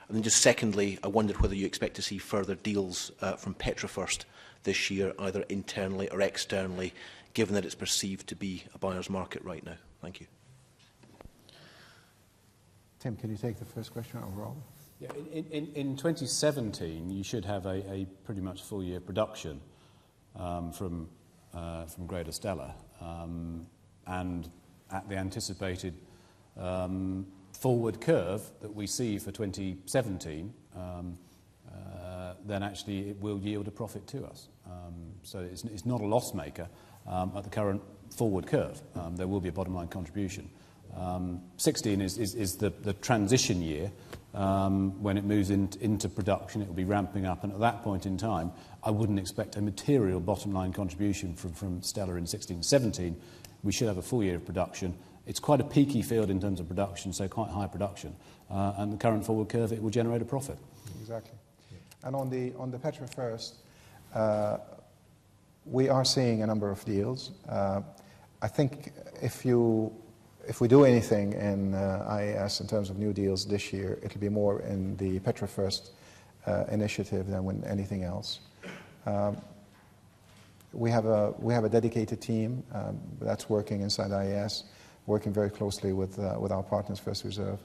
And then just secondly, I wondered whether you expect to see further deals from Petrofirst this year, either internally or externally, given that it's perceived to be a buyer's market right now. Thank you. Tim, can you take the first question overall? Yeah, in 2017, you should have a pretty much full-year production from Greater Stella, and at the anticipated forward curve that we see for 2017, then actually it will yield a profit to us. So it's not a loss maker at the current forward curve. There will be a bottom line contribution. 16 is the transition year. When it moves into production, it will be ramping up, and at that point in time, I wouldn't expect a material bottom line contribution from Stella in 16. 17, we should have a full year of production, It's quite a peaky field in terms of production, so quite high production. And the current forward curve, it will generate a profit. Exactly. And on the PetroFirst, we are seeing a number of deals. I think if we do anything in IAS in terms of new deals this year, it'll be more in the PetroFirst initiative than with anything else. We have a dedicated team that's working inside IAS, working very closely with our partners, First Reserve.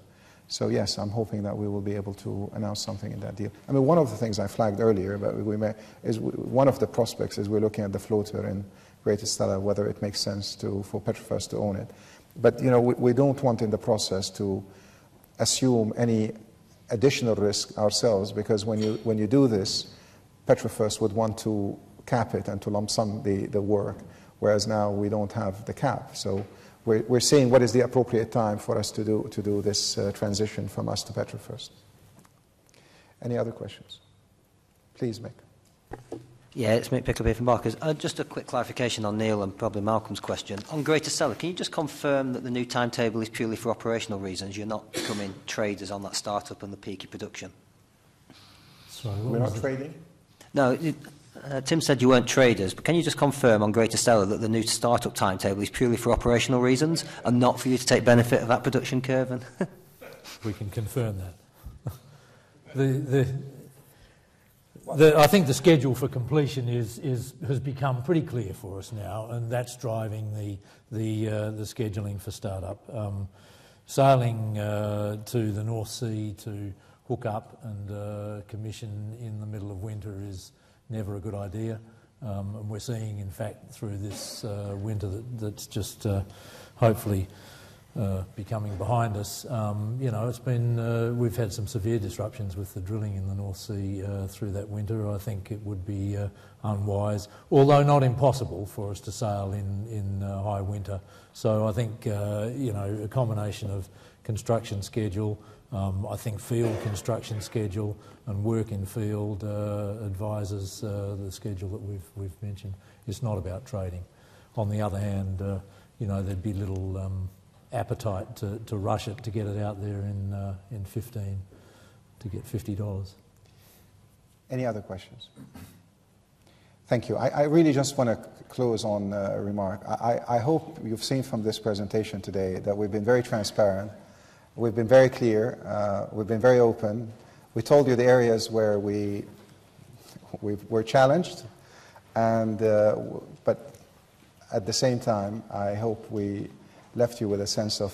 So yes, I'm hoping that we will be able to announce something in that deal. I mean, one of the things I flagged earlier, but one of the prospects is we're looking at the floater in Greater Stella, whether it makes sense for PetroFirst to own it. But you know, we don't want in the process to assume any additional risk ourselves, because when you do this, PetroFirst would want to cap it and to lump sum the work, whereas now we don't have the cap. So we're seeing what is the appropriate time for us to do this transition from us to PetroFirst. Any other questions? Please, Mick. Yeah, it's Mick Pickup here from Barclays. Just a quick clarification on Neil and probably Malcolm's question. On Greater Stella, can you just confirm that the new timetable is purely for operational reasons? You're not becoming traders on that startup and the peaky production? Sorry, we're not trading? No, Tim said you weren't traders, but can you just confirm on Greater Stella that the new startup timetable is purely for operational reasons and not for you to take benefit of that production curve? And we can confirm that. I think the schedule for completion has become pretty clear for us now, and that's driving the scheduling for startup. Sailing to the North Sea to hook up and commission in the middle of winter is never a good idea. And we're seeing, in fact, through this winter that's just hopefully becoming behind us. You know, it's been we've had some severe disruptions with the drilling in the North Sea through that winter. I think it would be unwise, although not impossible, for us to sail in high winter. So I think you know, a combination of construction schedule, I think field construction schedule and work in field advises the schedule that we've mentioned. It's not about trading. On the other hand, you know, there'd be little appetite to rush it to get it out there in 15 to get $50. Any other questions? Thank you. I really just want to close on a remark. I hope you've seen from this presentation today that we've been very transparent, we've been very clear, we've been very open. We told you the areas where we were challenged, and but at the same time, I hope we left you with a sense of,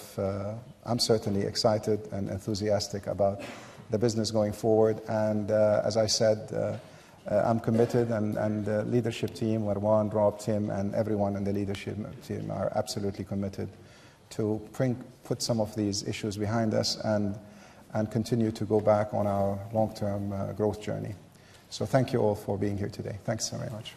I'm certainly excited and enthusiastic about the business going forward. And as I said, I'm committed, and the leadership team, Marwan, Rob, Tim, and everyone in the leadership team are absolutely committed to put some of these issues behind us and continue to go back on our long-term growth journey. So thank you all for being here today. Thanks so very much.